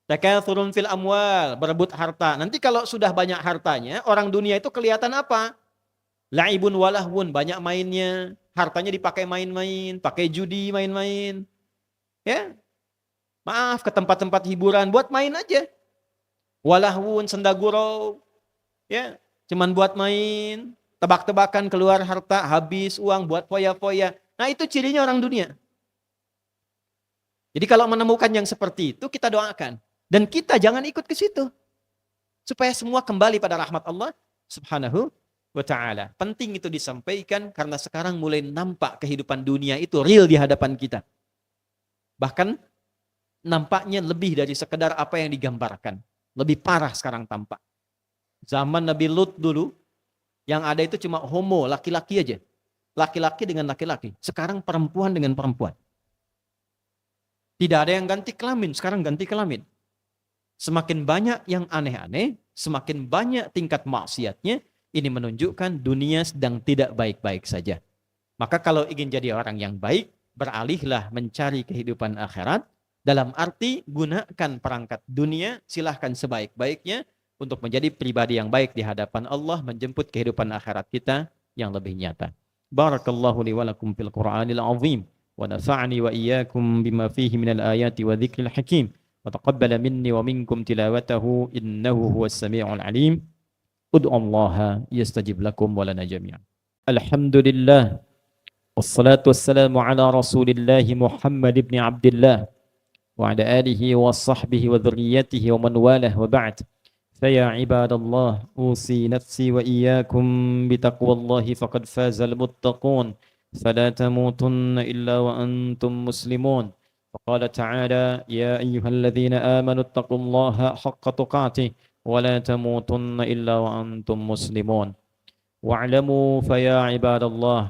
Takatsурun fil amwal, berebut harta. Nanti kalau sudah banyak hartanya, orang dunia itu kelihatan apa? La'ibun walahwun, banyak mainnya. Hartanya dipakai main-main, pakai judi main-main. Ya. Maaf, ke tempat-tempat hiburan, buat main aja. Walahwun, sendagurau. Ya. Cuman buat main, tebak-tebakan, keluar harta, habis uang, buat foya-foya. Nah itu cirinya orang dunia. Jadi kalau menemukan yang seperti itu, kita doakan. Dan kita jangan ikut ke situ. Supaya semua kembali pada rahmat Allah subhanahu wa ta'ala. Penting itu disampaikan karena sekarang mulai nampak kehidupan dunia itu real di hadapan kita. Bahkan nampaknya lebih dari sekedar apa yang digambarkan. Lebih parah sekarang tampak. Zaman Nabi Lut dulu, yang ada itu cuma homo, laki-laki aja. Laki-laki dengan laki-laki. Sekarang perempuan dengan perempuan. Tidak ada yang ganti kelamin, sekarang ganti kelamin. Semakin banyak yang aneh-aneh, semakin banyak tingkat maksiatnya, ini menunjukkan dunia sedang tidak baik-baik saja. Maka kalau ingin jadi orang yang baik, beralihlah mencari kehidupan akhirat, dalam arti gunakan perangkat dunia, silahkan sebaik-baiknya, untuk menjadi pribadi yang baik di hadapan Allah, menjemput kehidupan akhirat kita yang lebih nyata. Barakallahu li wa lakum fil Qur'anil azim wa nafa'ani wa iyyakum bima fihi minal ayati wa dzikril hakim wa taqabbala minni wa minkum tilawatahu innahu huwas samiul alim. Ud'u Allah yastajib lakum wa lana jami'an. Alhamdulillah wassalatu wassalamu ala Rasulillah Muhammad ibn Abdullah wa ala alihi wa sahbihi wa dzurriyyatihi wa man walah wa ba'd. فيا عباد الله أوصي نفسي وإياكم بتقوى الله فقد فاز المتقون فلا تموتن إلا وأنتم مسلمون فقال تعالى يا أيها الذين آمنوا اتقوا الله حق تقاته ولا تموتن إلا وأنتم مسلمون واعلموا فيا عباد الله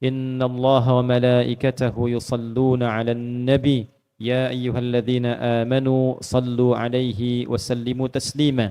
إن الله وملائكته يصلون على النبي يا أيها الذين آمنوا صلوا عليه وسلموا تسليما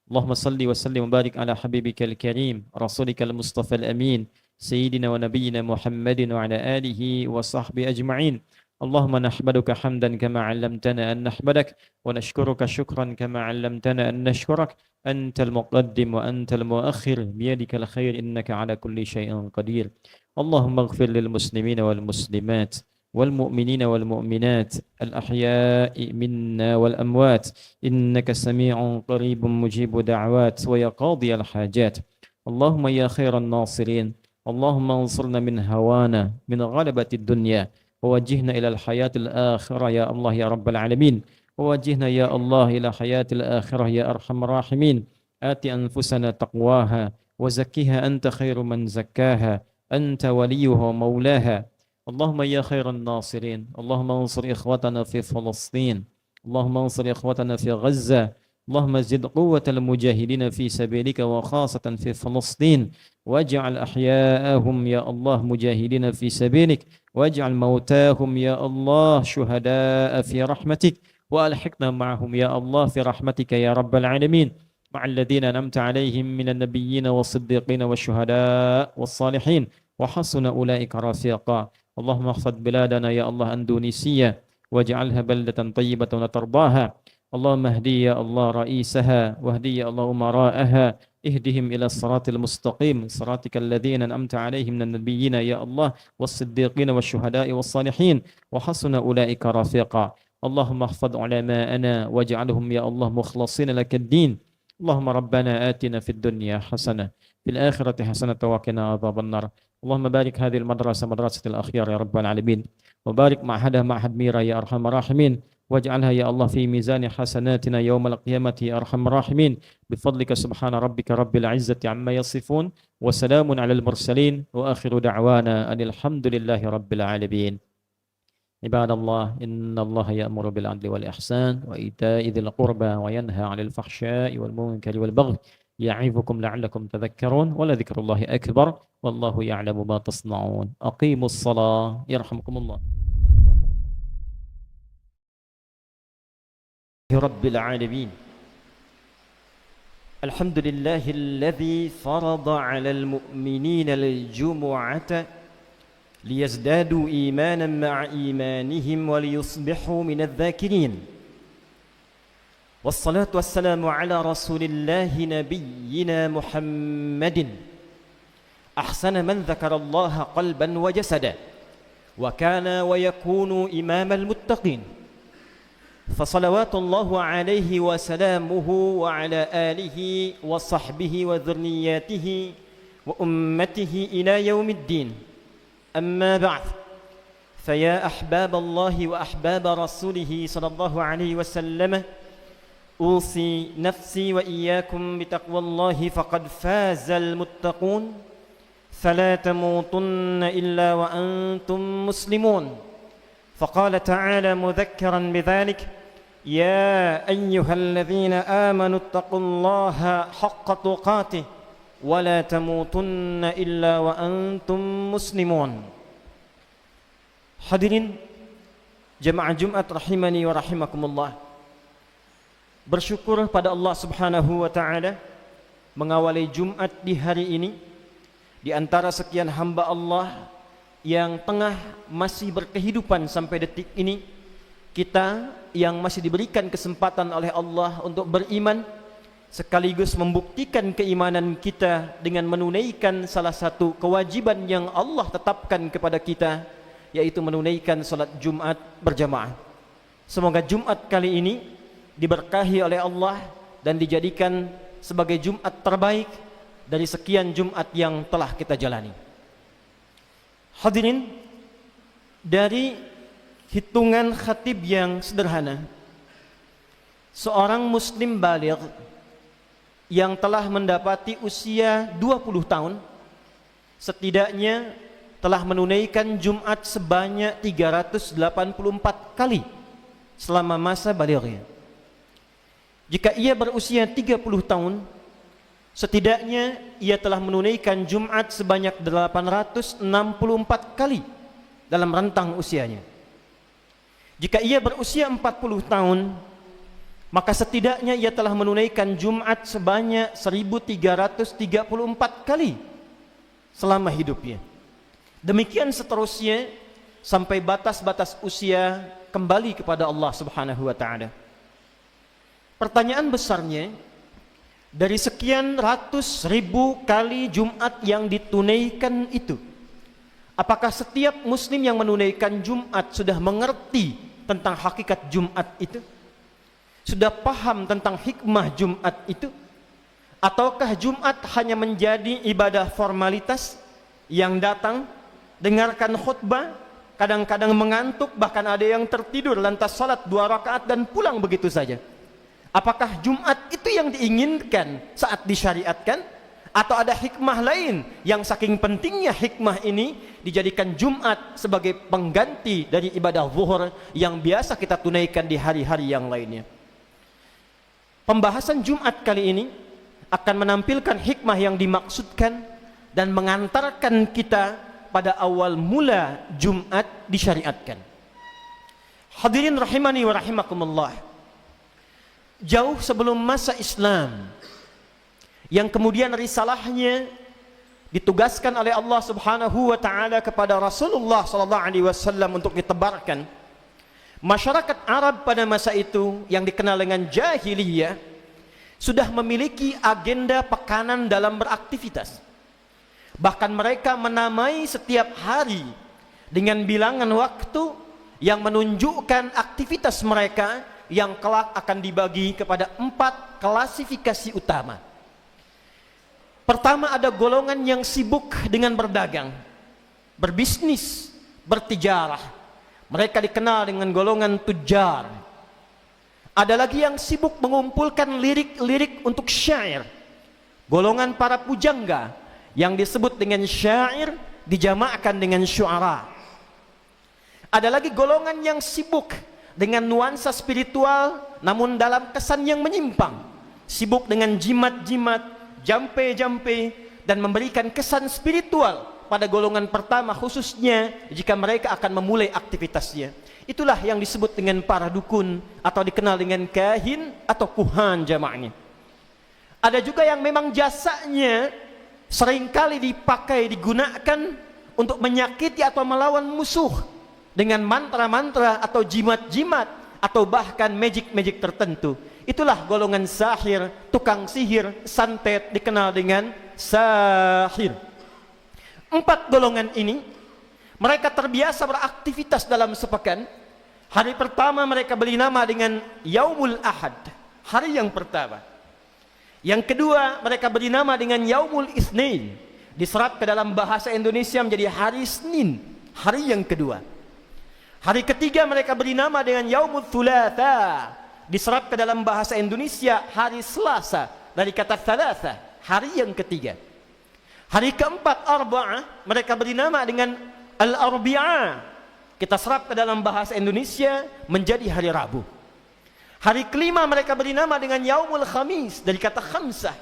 اللهم صل وسلم وبارك على حبيبك الكريم رسولك المصطفى الأمين سيدنا ونبينا محمد وعلى آله وصحبه أجمعين اللهم نحمدك حمدا كما علمتنا أن نحمدك، ونشكرك شكرا كما علمتنا أن نشكرك. أنت المقدم وأنت المؤخر، بيدك الخير، إنك على كل شيء قدير. اللهم اغفر للمسلمين والمسلمات والمؤمنين والمؤمنات الأحياء منا والأموات، إنك سميع قريب مجيب دعوات ويا قاضي الحاجات. اللهم يا خير الناصرين، اللهم انصرنا من هوانا من غلبة الدنيا، ووجهنا إلى الحياة الآخرة يا الله يا رب العالمين. ووجهنا يا الله إلى حياة الآخرة يا أرحم الراحمين. آت أنفسنا تقواها وزكها أنت خير من زكاها، أنت وليها ومولاها. اللهم يا خير الناصرين، اللهم انصر إخوتنا في فلسطين، اللهم انصر إخوتنا في غزة، اللهم زد قوة المجاهدين في سبيلك وخاصة في فلسطين، واجعل أحياءهم يا الله مجاهدين في سبيلك، واجعل موتاهم يا الله شهداء في رحمتك، وألحقنا معهم يا الله في رحمتك يا رب العالمين، مع الذين أنعمت عليهم من النبيين والصديقين والشهداء والصالحين، وحسن أولئك رفيقا. اللهم احفظ بلادنا يا الله أندونيسيا، واجعلها بلدة طيبة وترضاها. اللهم اهدي يا الله رئيسها، واهدي يا الله أمراءها، اهدهم إلى الصراط المستقيم، صراطك الذين أنعمت عليهم من النبيين يا الله والصديقين والشهداء والصالحين، وحسن أولئك رفيقا. اللهم احفظ علماءنا واجعلهم يا الله مخلصين لك الدين. اللهم ربنا آتنا في الدنيا حسنة، في الآخرة حسنة، وقنا عذاب النار. اللهم بارك هذه المدرسة مدرسة الأخيار يا رب العالمين، وبارك معهدها معهد ميرا يا أرحم الراحمين، واجعلها يا الله في ميزان حسناتنا يوم القيامة يا أرحم الراحمين، بفضلك سبحان ربك رب العزة عما يصفون، وسلام على المرسلين، وآخر دعوانا أن الحمد لله رب العالمين. عباد الله، إن الله يأمر بالعدل والإحسان وإيتاء ذي القربى وينهى عن الفحشاء والمنكر والبغي، يعظكم لعلكم تذكرون، ولذكر الله أكبر، والله يعلم ما تصنعون. أقيموا الصلاة يرحمكم الله. رب العالمين، الحمد لله الذي فرض على المؤمنين الجمعة ليزدادوا إيمانا مع إيمانهم وليصبحوا من الذاكرين، والصلاة والسلام على رسول الله نبينا محمد، أحسن من ذكر الله قلبا وجسدا، وكان ويكون إمام المتقين، فصلوات الله عليه وسلامه وعلى آله وصحبه وذرياته وأمته إلى يوم الدين. أما بعد، فيا أحباب الله وأحباب رسوله صلى الله عليه وسلم، أوصي نفسي وإياكم بتقوى الله، فقد فاز المتقون، فلا تموتن إلا وأنتم مسلمون. فقال تعالى مذكرا بذلك: يا أيها الذين آمنوا اتقوا الله حق تقاته ولا تموتن إلا وأنتم مسلمون. Hadirin jemaah Jumat rahimani wa rahimakumullah, bersyukur pada Allah Subhanahu wa taala mengawali Jumat di hari ini di antara sekian hamba Allah yang tengah masih berkehidupan sampai detik ini. Kita yang masih diberikan kesempatan oleh Allah untuk beriman, sekaligus membuktikan keimanan kita dengan menunaikan salah satu kewajiban yang Allah tetapkan kepada kita, yaitu menunaikan salat Jumat berjamaah. Semoga Jumat kali ini diberkahi oleh Allah dan dijadikan sebagai Jumat terbaik dari sekian Jumat yang telah kita jalani. Hadirin, dari hitungan khatib yang sederhana, seorang muslim baligh yang telah mendapati usia 20 tahun setidaknya telah menunaikan Jumat sebanyak 384 kali selama masa balighnya. Jika ia berusia 30 tahun, setidaknya ia telah menunaikan Jumat sebanyak 864 kali dalam rentang usianya. Jika ia berusia 40 tahun, maka setidaknya ia telah menunaikan Jumat sebanyak 1334 kali selama hidupnya. Demikian seterusnya sampai batas-batas usia kembali kepada Allah Subhanahu wa taala. Pertanyaan besarnya, dari sekian ratus ribu kali Jumat yang ditunaikan itu, apakah setiap muslim yang menunaikan Jumat sudah mengerti tentang hakikat Jumat itu? Sudah paham tentang hikmah Jumat itu? Ataukah Jumat hanya menjadi ibadah formalitas yang datang, dengarkan khutbah, kadang-kadang mengantuk, bahkan ada yang tertidur lantas salat 2 rakaat dan pulang begitu saja? Apakah Jumat itu yang diinginkan saat disyariatkan? Atau ada hikmah lain yang saking pentingnya hikmah ini dijadikan Jumat sebagai pengganti dari ibadah zuhur yang biasa kita tunaikan di hari-hari yang lainnya? Pembahasan Jumat kali ini akan menampilkan hikmah yang dimaksudkan dan mengantarkan kita pada awal mula Jumat disyariatkan. Hadirin rahimani wa rahimakumullah, jauh sebelum masa Islam yang kemudian risalahnya ditugaskan oleh Allah Subhanahu wa taala kepada Rasulullah sallallahu alaihi wasallam untuk ditebarkan, masyarakat Arab pada masa itu yang dikenal dengan jahiliyah sudah memiliki agenda pekanan dalam beraktivitas. Bahkan mereka menamai setiap hari dengan bilangan waktu yang menunjukkan aktivitas mereka yang kelak akan dibagi kepada 4 klasifikasi utama. Pertama, ada golongan yang sibuk dengan berdagang, berbisnis, bertijarah. Mereka dikenal dengan golongan tujar. Ada lagi yang sibuk mengumpulkan lirik-lirik untuk syair, golongan para pujangga yang disebut dengan syair dijamakkan dengan syuara. Ada lagi golongan yang sibuk dengan nuansa spiritual namun dalam kesan yang menyimpang, sibuk dengan jimat-jimat, jampe-jampe, dan memberikan kesan spiritual pada golongan pertama, khususnya jika mereka akan memulai aktivitasnya. Itulah yang disebut dengan para dukun atau dikenal dengan kahin atau kuhan jamaknya. Ada juga yang memang jasanya seringkali dipakai, digunakan untuk menyakiti atau melawan musuh dengan mantra-mantra atau jimat-jimat atau bahkan magic-magic tertentu. Itulah golongan sahir, tukang sihir, santet, dikenal dengan sahir. 4 golongan ini mereka terbiasa beraktivitas dalam sepekan. Hari pertama mereka beri nama dengan Yaumul Ahad, hari yang pertama. Yang kedua mereka beri nama dengan Yaumul Itsnain, diserap ke dalam bahasa Indonesia menjadi hari Senin, hari yang kedua. Hari ketiga mereka beri nama dengan Yaumul Thulatha, diserap ke dalam bahasa Indonesia hari Selasa, dari kata thalatha, hari yang ketiga. Hari keempat Arba'ah mereka beri nama dengan Al-Arbi'ah, kita serap ke dalam bahasa Indonesia menjadi hari Rabu. Hari kelima mereka beri nama dengan Yaumul Khamis, dari kata khamsah,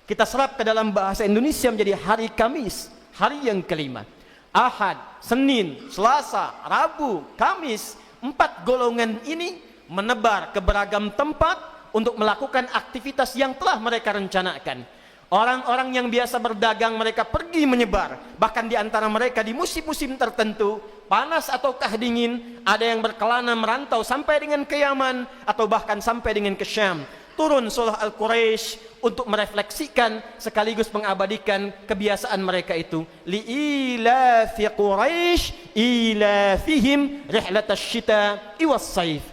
kita serap ke dalam bahasa Indonesia menjadi hari Kamis, hari yang kelima. Ahad, Senin, Selasa, Rabu, Kamis, 4 golongan ini menebar ke beragam tempat untuk melakukan aktivitas yang telah mereka rencanakan. Orang-orang yang biasa berdagang mereka pergi menyebar, bahkan di antara mereka di musim-musim tertentu, panas ataukah dingin, ada yang berkelana merantau sampai dengan ke Yaman atau bahkan sampai dengan ke Syam. Turun surah Al-Quraisy untuk merefleksikan sekaligus mengabadikan kebiasaan mereka itu. Li'ilafi Quraisy ilafihim rihlatash syita'i was-saif.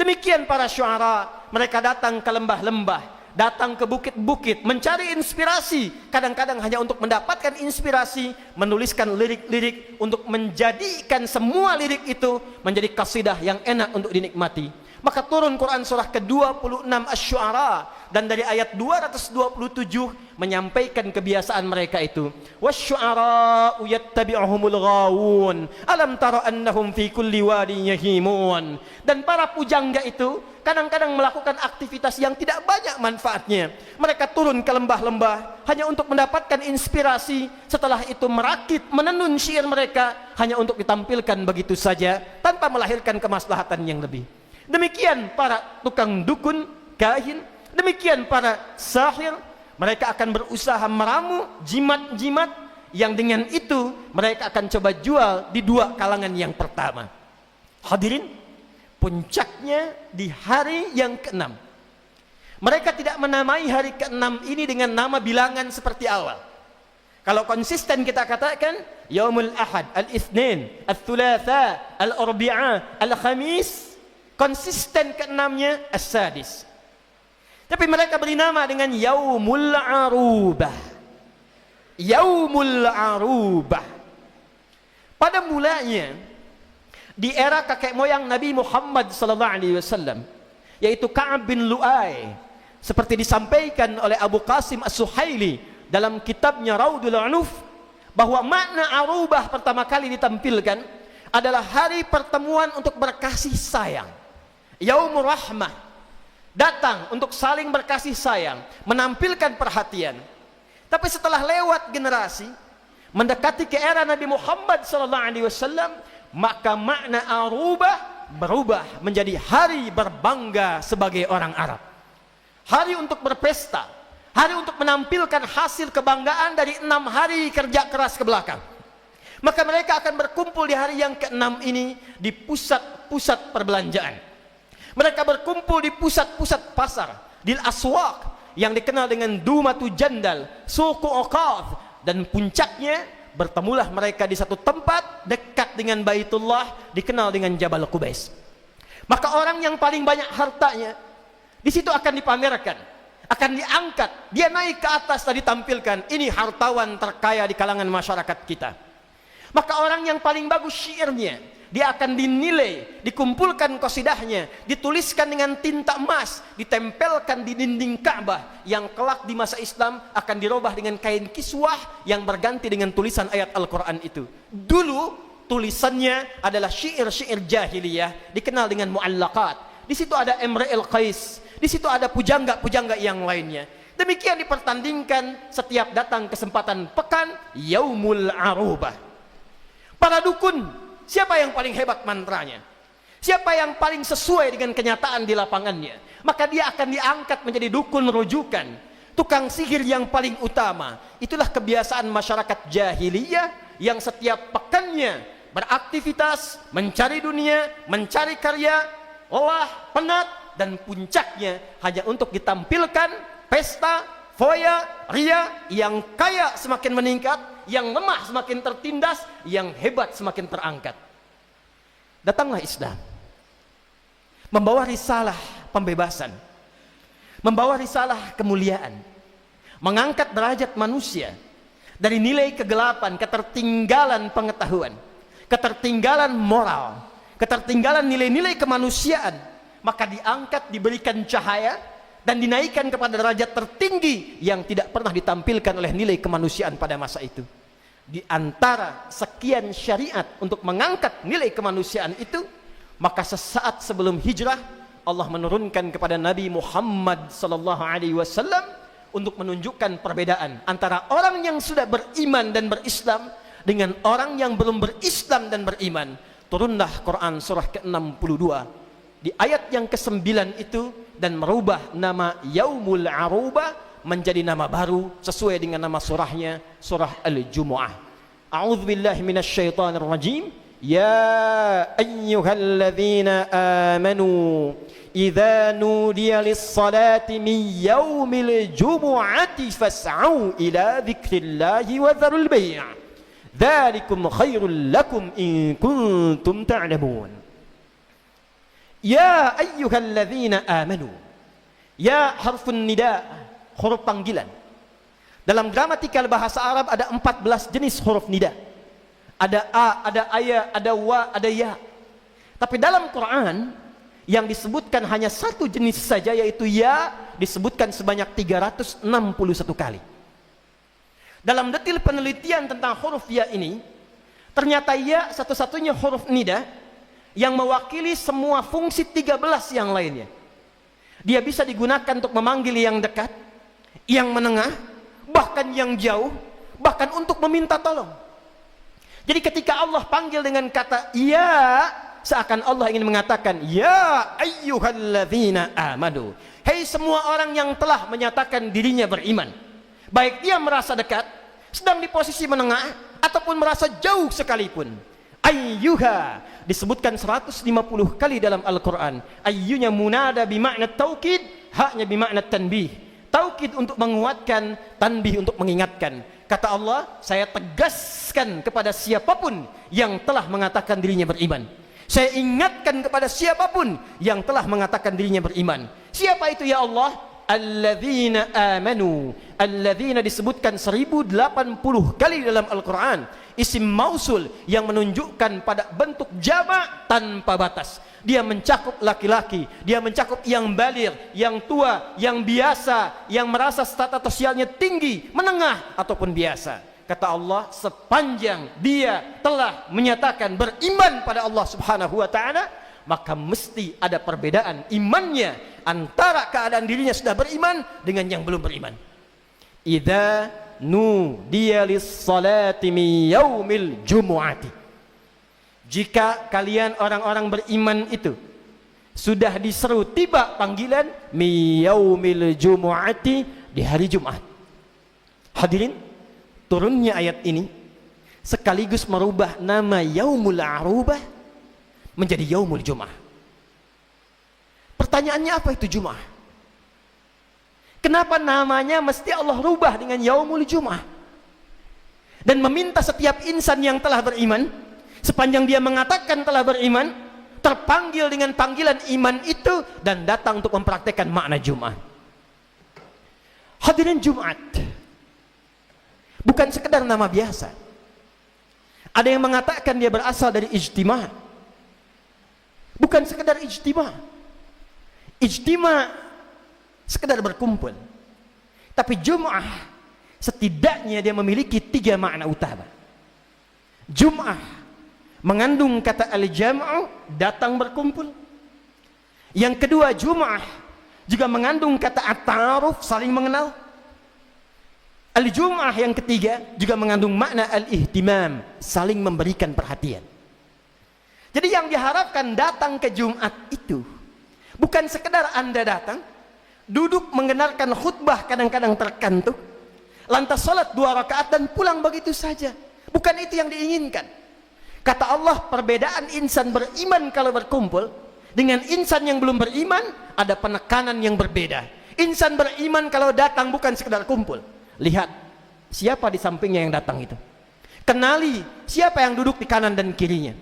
Demikian para syuara, mereka datang ke lembah-lembah, datang ke bukit-bukit mencari inspirasi, kadang-kadang hanya untuk mendapatkan inspirasi, menuliskan lirik-lirik untuk menjadikan semua lirik itu menjadi qasidah yang enak untuk dinikmati. Maka turun Quran surah ke-26 Asy-Syu'ara, dan dari ayat 227 menyampaikan kebiasaan mereka itu. Wasy-syu'ara'u yattabi'uhumul ghawun alam tara annahum fi kulli wadin yahimun. Dan para pujangga itu kadang-kadang melakukan aktivitas yang tidak banyak manfaatnya. Mereka turun ke lembah-lembah hanya untuk mendapatkan inspirasi, setelah itu merakit, menenun syair mereka hanya untuk ditampilkan begitu saja tanpa melahirkan kemaslahatan yang lebih. Demikian para tukang dukun, kahin, demikian para sahir, mereka akan berusaha meramu jimat-jimat yang dengan itu mereka akan coba jual di dua kalangan yang pertama. Hadirin, puncaknya di hari yang keenam. Mereka tidak menamai hari keenam ini dengan nama bilangan seperti awal. Kalau konsisten kita katakan Yaumul Ahad, Al-Itsnin, Al-Thulatha, Al-Arbi'a, Al-Khamis, konsisten keenamnya As-Sadis. Tapi mereka beri nama dengan Yaumul Arubah. Yaumul Arubah. Pada mulanya di era kakek moyang Nabi Muhammad SAW, yaitu Ka'ab bin Lu'ay, seperti disampaikan oleh Abu Qasim As-Suhaili dalam kitabnya Raudul Unuf, bahwa makna arubah pertama kali ditampilkan adalah hari pertemuan untuk berkasih sayang. Yaumur Rahmah, datang untuk saling berkasih sayang, menampilkan perhatian. Tapi setelah lewat generasi, mendekati ke era Nabi Muhammad SAW, maka makna arubah berubah menjadi hari berbangga sebagai orang Arab, hari untuk berpesta, hari untuk menampilkan hasil kebanggaan dari 6 hari kerja keras ke belakang. Maka mereka akan berkumpul di hari yang ke-6 ini di pusat-pusat perbelanjaan. Mereka berkumpul di pusat-pusat pasar, di aswaq yang dikenal dengan Dumatu Jandal, Suku Uqadh, dan puncaknya bertemulah mereka di satu tempat dekat dengan Baitullah dikenal dengan Jabal Qubais. Maka orang yang paling banyak hartanya di situ akan dipamerkan, akan diangkat, dia naik ke atas dan ditampilkan, ini hartawan terkaya di kalangan masyarakat kita. Maka orang yang paling bagus syairnya, dia akan dinilai, dikumpulkan qasidahnya, dituliskan dengan tinta emas, ditempelkan di dinding Ka'bah yang kelak di masa Islam akan dirubah dengan kain kiswah yang berganti dengan tulisan ayat Al-Quran itu. Dulu tulisannya adalah syair-syair jahiliyah dikenal dengan mu'allaqat. Di situ ada Imra'il Qais, di situ ada pujangga-pujangga yang lainnya. Demikian dipertandingkan setiap datang kesempatan pekan Yaumul Arubah. Para dukun, siapa yang paling hebat mantranya? Siapa yang paling sesuai dengan kenyataan di lapangannya? Maka dia akan diangkat menjadi dukun rujukan, tukang sihir yang paling utama. Itulah kebiasaan masyarakat jahiliyah yang setiap pekannya beraktivitas, mencari dunia, mencari karya, lelah, penat, dan puncaknya hanya untuk ditampilkan pesta, foya, ria. Yang kaya semakin meningkat, yang lemah semakin tertindas, yang hebat semakin terangkat. Datanglah Islam membawa risalah pembebasan, membawa risalah kemuliaan, mengangkat derajat manusia dari nilai kegelapan, ketertinggalan pengetahuan, ketertinggalan moral, ketertinggalan nilai-nilai kemanusiaan. Maka diangkat, diberikan cahaya, dan dinaikkan kepada derajat tertinggi yang tidak pernah ditampilkan oleh nilai kemanusiaan pada masa itu. Di antara sekian syariat untuk mengangkat nilai kemanusiaan itu, maka sesaat sebelum hijrah Allah menurunkan kepada Nabi Muhammad SAW untuk menunjukkan perbedaan antara orang yang sudah beriman dan berislam dengan orang yang belum berislam dan beriman. Turunlah Quran surah ke-62 di ayat yang ke-9 itu dan merubah nama Yaumul Arubah menjadi nama baru sesuai dengan nama surahnya, surah Al-Jumu'ah. A'udzu billahi minasyaitonir rajim. Ya ayyuhalladzina amanu idza nudiya lis-salati min yaumil jumu'ati fas'au ila dzikrillahi wa dzarul bai'. Dzalikum khairul lakum in kuntum ta'lamun. Ya ayyuhalladzina amanu. Ya harfun nida, huruf panggilan. Dalam gramatikal bahasa Arab ada 14 jenis huruf nida. Ada a, ada aya, ada wa, ada ya. Tapi dalam Quran yang disebutkan hanya satu jenis saja, yaitu ya, disebutkan sebanyak 361 kali. Dalam detil penelitian tentang huruf ya ini, ternyata ya satu-satunya huruf nida yang mewakili semua fungsi 13 yang lainnya. Dia bisa digunakan untuk memanggil yang dekat, yang menengah, bahkan yang jauh, bahkan untuk meminta tolong. Jadi ketika Allah panggil dengan kata ya, seakan Allah ingin mengatakan, ya ayyuhalladzina amanu, hei semua orang yang telah menyatakan dirinya beriman, baik dia merasa dekat, sedang di posisi menengah, ataupun merasa jauh sekalipun. Ayyuha disebutkan 150 kali dalam Al-Quran. Ayyunya munada bimakna taukid, haknya bimakna tanbih. Taukid untuk menguatkan, tanbih untuk mengingatkan. Kata Allah, saya tegaskan kepada siapapun yang telah mengatakan dirinya beriman. Saya ingatkan kepada siapapun yang telah mengatakan dirinya beriman. Siapa itu ya Allah? Alladzina amanu. Alladzina disebutkan 1080 kali dalam Al-Quran. Isim mausul yang menunjukkan pada bentuk jamak tanpa batas. Dia mencakup laki-laki, dia mencakup yang baligh, yang tua, yang biasa, yang merasa status sosialnya tinggi, menengah ataupun biasa. Kata Allah, sepanjang dia telah menyatakan beriman pada Allah Subhanahu wa taala, maka mesti ada perbedaan imannya antara keadaan dirinya sudah beriman dengan yang belum beriman. Idza nudiya lis-salati min yaumil jumu'ati. Jika kalian orang-orang beriman itu sudah diseru tiba panggilan min yaumil jumu'ati, di hari Jumat. Hadirin, turunnya ayat ini sekaligus merubah nama Yaumul Arubah menjadi Yaumul Jum'ah. Pertanyaannya, apa itu Jum'ah? Kenapa namanya mesti Allah rubah dengan Yaumul Jum'ah? Dan meminta setiap insan yang telah beriman, sepanjang dia mengatakan telah beriman, terpanggil dengan panggilan iman itu dan datang untuk mempraktekkan makna Jum'ah. Hadirin, Jumat bukan sekedar nama biasa. Ada yang mengatakan dia berasal dari ijtima'. Bukan sekedar ijtima'. Ijtima' sekedar berkumpul. Tapi Jum'ah setidaknya dia memiliki 3 makna utama. Jum'ah mengandung kata al-jam'u, datang berkumpul. Yang kedua, Jum'ah juga mengandung kata at-ta'aruf, saling mengenal. Al-Jum'ah yang ketiga juga mengandung makna al-ihtimam, saling memberikan perhatian. Jadi yang diharapkan datang ke Jumat itu bukan sekedar Anda datang, duduk mendengarkan khutbah kadang-kadang terkantuk, lantas salat 2 rakaat dan pulang begitu saja. Bukan itu yang diinginkan. Kata Allah, perbedaan insan beriman kalau berkumpul dengan insan yang belum beriman ada penekanan yang berbeda. Insan beriman kalau datang bukan sekedar kumpul. Lihat siapa di sampingnya yang datang itu. Kenali siapa yang duduk di kanan dan kirinya.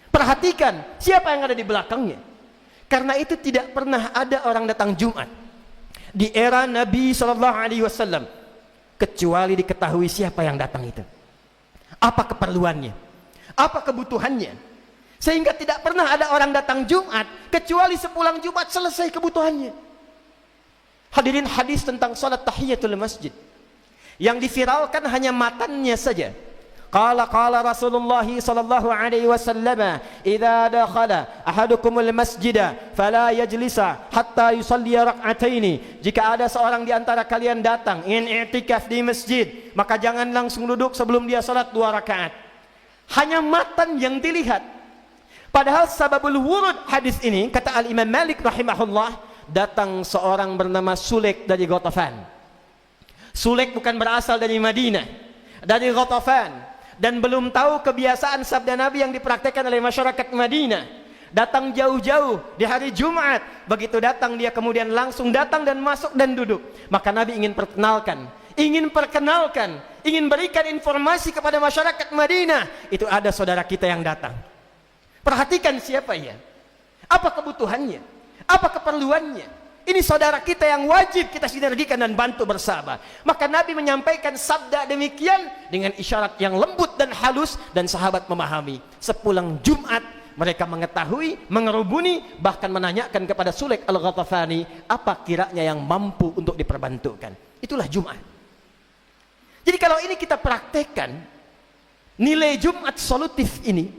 Perhatikan siapa yang ada di belakangnya. Karena itu tidak pernah ada orang datang Jumat di era Nabi SAW kecuali diketahui siapa yang datang itu, apa keperluannya, apa kebutuhannya. Sehingga tidak pernah ada orang datang Jumat kecuali sepulang Jumat selesai kebutuhannya. Hadirin, hadis tentang salat tahiyatul masjid yang diviralkan hanya matannya saja. Qala Rasulullah sallallahu alaihi wasallam, "Idza dakhala ahadukumul masjida fala yajlisa hatta yusalli rak'ataini." Jika ada seorang di antara kalian datang ingin i'tikaf di masjid, maka jangan langsung duduk sebelum dia salat 2 rakaat. Hanya matan yang dilihat. Padahal sababul wurud hadis ini, kata Al-Imam Malik rahimahullah, datang seorang bernama Sulaik dari Ghatafan. Sulaik bukan berasal dari Madinah, dari Ghatafan, dan belum tahu kebiasaan sabda Nabi yang dipraktekkan oleh masyarakat Madinah. Datang jauh-jauh di hari Jumat. Begitu datang dia kemudian langsung datang dan masuk dan duduk. Maka Nabi ingin perkenalkan, ingin berikan informasi kepada masyarakat Madinah, itu ada saudara kita yang datang. Perhatikan siapa ya, apa kebutuhannya, apa keperluannya. Ini saudara kita yang wajib kita sinergikan dan bantu bersama. Maka Nabi menyampaikan sabda demikian dengan isyarat yang lembut dan halus, dan sahabat memahami. Sepulang Jumat mereka mengetahui, mengerubuni, bahkan menanyakan kepada Sulaik al-Ghatafani apa kiranya yang mampu untuk diperbantukan. Itulah Jumat. Jadi kalau ini kita praktekkan nilai Jumat solutif ini,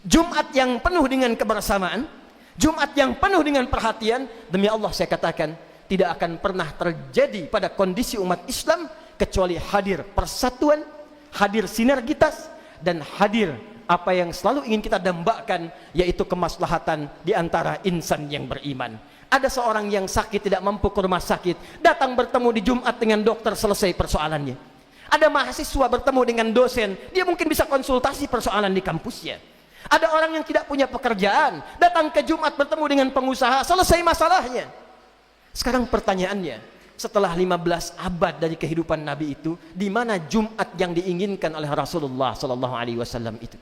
Jumat yang penuh dengan kebersamaan, Jumat yang penuh dengan perhatian, demi Allah saya katakan tidak akan pernah terjadi pada kondisi umat Islam kecuali hadir persatuan, hadir sinergitas, dan hadir apa yang selalu ingin kita dambakan, yaitu kemaslahatan di antara insan yang beriman. Ada seorang yang sakit tidak mampu ke rumah sakit, datang bertemu di Jumat dengan dokter, selesai persoalannya. Ada mahasiswa bertemu dengan dosen, dia mungkin bisa konsultasi persoalan di kampusnya. Ada orang yang tidak punya pekerjaan, datang ke Jumat bertemu dengan pengusaha, selesai masalahnya. Sekarang pertanyaannya, setelah 15 abad dari kehidupan Nabi itu, di mana Jumat yang diinginkan oleh Rasulullah sallallahu alaihi wasallam itu?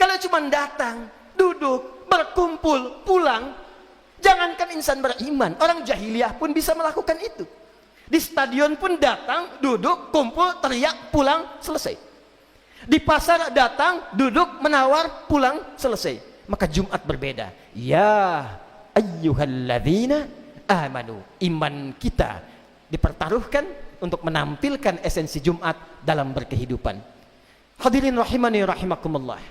Kalau cuma datang, duduk, berkumpul, pulang, jangankan insan beriman, orang jahiliyah pun bisa melakukan itu. Di stadion pun datang, duduk, kumpul, teriak, pulang, selesai. Di pasar datang, duduk, menawar, pulang, selesai. Maka Jumat berbeda. Ya ayyuhalladzina amanu, iman kita dipertaruhkan untuk menampilkan esensi Jumat dalam berkehidupan. Hadirin rahimani rahimakumullah.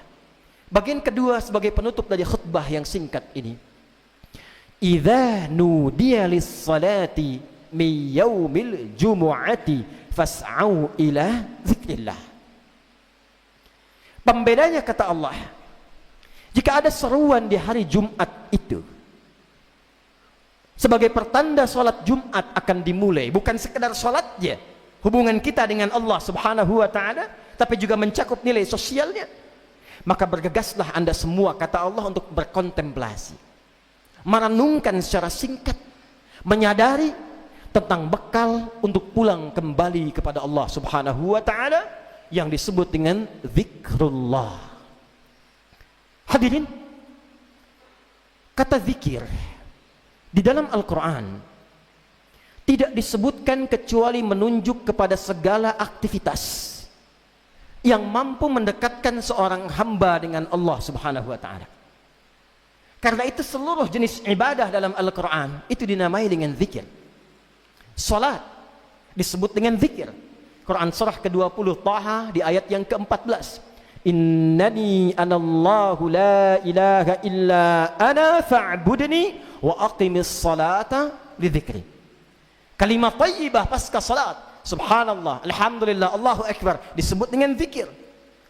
Bagian kedua sebagai penutup dari khutbah yang singkat ini. Idza nudiya lis-salati min yaumil jumu'ati fas'au ila dzikrillah. Pembedanya kata Allah, jika ada seruan di hari Jumat itu sebagai pertanda sholat Jumat akan dimulai, bukan sekedar sholatnya, hubungan kita dengan Allah subhanahu wa ta'ala, tapi juga mencakup nilai sosialnya, maka bergegaslah anda semua, kata Allah, untuk berkontemplasi, merenungkan secara singkat, menyadari tentang bekal untuk pulang kembali kepada Allah subhanahu wa ta'ala yang disebut dengan zikrullah. Hadirin, kata zikir di dalam Al-Quran tidak disebutkan kecuali menunjuk kepada segala aktivitas yang mampu mendekatkan seorang hamba dengan Allah subhanahu wa ta'ala. Karena itu seluruh jenis ibadah dalam Al-Quran itu dinamai dengan zikir. Salat disebut dengan zikir. Quran surah ke-20 Taha di ayat yang ke-14. Innani anallahu la ilaha illa ana fa'budni wa aqimis salata li dzikri. Kalimat thayyibah pasca salat, subhanallah, alhamdulillah, Allahu akbar, disebut dengan zikir.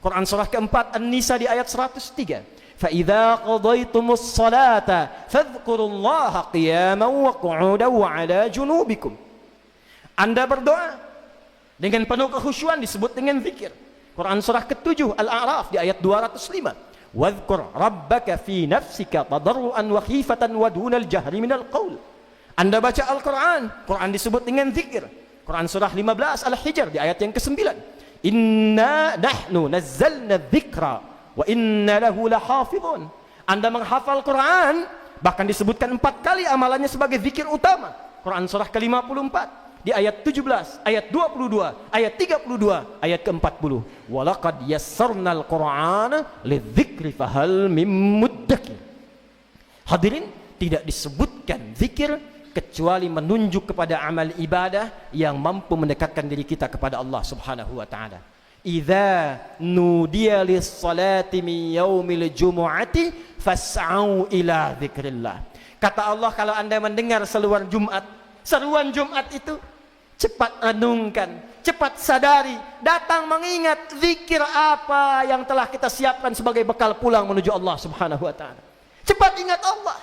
Quran surah ke-4 An-Nisa di ayat 103. Fa idza qadaytumus salata fadhkurullaha qiyaman wa qu'udan wa 'ala junubikum. Anda berdoa dengan penuh kekhusyuan disebut dengan zikir. Quran surah ke-7 Al-A'raf di ayat 205. Wadhkur rabbaka fi nafsika tadarruan wa khifatan wa dunal jahri minal qaul. Anda baca Al-Quran, Quran disebut dengan zikir. Quran surah 15 Al-Hijr di ayat yang ke-9. Inna nahnu nazzalna dzikra wa inna lahu lahafizun. Anda menghafal Quran, bahkan disebutkan 4 kali amalannya sebagai zikir utama. Quran surah ke-54 di ayat 17, ayat 22, ayat 32, ayat ke-40. Walaqad yassarnal Qur'ana lidzikri fahal mim muddakir. Hadirin, tidak disebutkan zikir kecuali menunjuk kepada amal ibadah yang mampu mendekatkan diri kita kepada Allah Subhanahu wa taala. Idza nudiya lis-salati min yaumil jumu'ati fas'au ila dzikrillah. Kata Allah, kalau Anda mendengar seruan Jumat itu, cepat renungkan, cepat sadari, datang mengingat zikir apa yang telah kita siapkan sebagai bekal pulang menuju Allah Subhanahu wa taala. Cepat ingat Allah.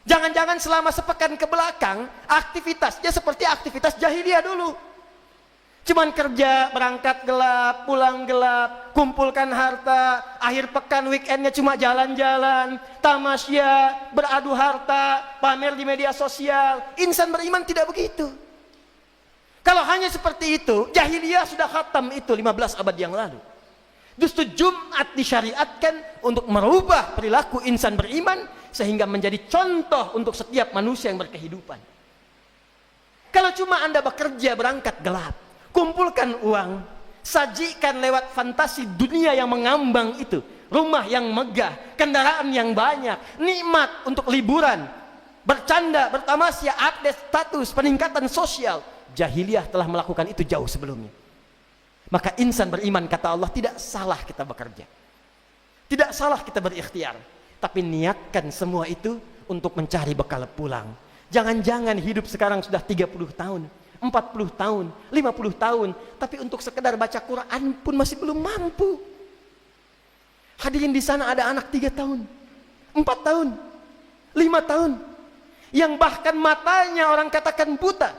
Jangan-jangan selama sepekan ke belakang aktivitasnya seperti aktivitas jahiliyah dulu. Cuman kerja, berangkat gelap, pulang gelap, kumpulkan harta, akhir pekan weekendnya cuma jalan-jalan, tamasya, beradu harta, pamer di media sosial. Insan beriman tidak begitu. Kalau hanya seperti itu, jahiliyah sudah khatam itu 15 abad yang lalu. Justru Jumat disyariatkan untuk merubah perilaku insan beriman sehingga menjadi contoh untuk setiap manusia yang berkehidupan. Kalau cuma Anda bekerja berangkat gelap, kumpulkan uang, sajikan lewat fantasi dunia yang mengambang itu, rumah yang megah, kendaraan yang banyak, nikmat untuk liburan, bercanda, bertamasya, update status, peningkatan sosial. Jahiliyah telah melakukan itu jauh sebelumnya. Maka insan beriman, kata Allah, tidak salah kita bekerja, tidak salah kita berikhtiar, tapi niatkan semua itu untuk mencari bekal pulang. Jangan-jangan hidup sekarang sudah 30 tahun, 40 tahun, 50 tahun, tapi untuk sekedar baca Quran pun masih belum mampu. Hadirin, di sana ada anak 3 tahun, 4 tahun, 5 tahun, yang bahkan matanya orang katakan buta,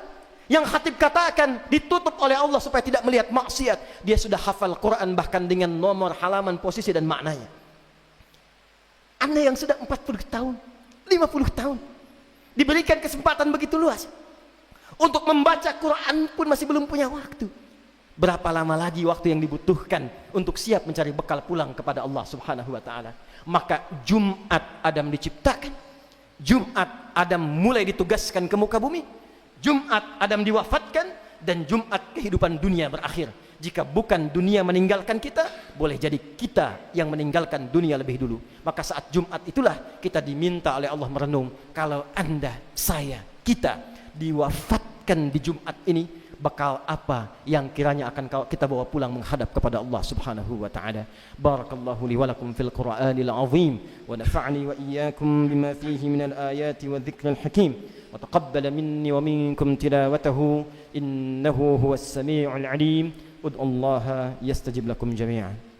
Yang khatib katakan ditutup oleh Allah supaya tidak melihat maksiat. Dia sudah hafal Quran bahkan dengan nomor, halaman, posisi dan maknanya. Anda yang sudah 40 tahun, 50 tahun, diberikan kesempatan begitu luas untuk membaca Quran pun masih belum punya waktu. Berapa lama lagi waktu yang dibutuhkan untuk siap mencari bekal pulang kepada Allah Subhanahu wa taala? Maka Jumat Adam diciptakan. Jumat Adam mulai ditugaskan ke muka bumi. Jumat Adam diwafatkan dan Jumat kehidupan dunia berakhir. Jika bukan dunia meninggalkan kita, boleh jadi kita yang meninggalkan dunia lebih dulu. Maka saat Jumat itulah kita diminta oleh Allah merenung. Kalau Anda, saya, kita diwafatkan di Jumat ini, bekal apa yang kiranya akan kita bawa pulang menghadap kepada Allah Subhanahu wa taala. Barakallahu li wa lakum fil Qur'anil azim wa nafa'ni wa iyyakum bima fihi minal ayati wa dzikril hakim wa taqabbala minni wa minkum tilawatahu innahu huwas samii'ul 'alim. Ud'ullaha yastajib lakum jami'an.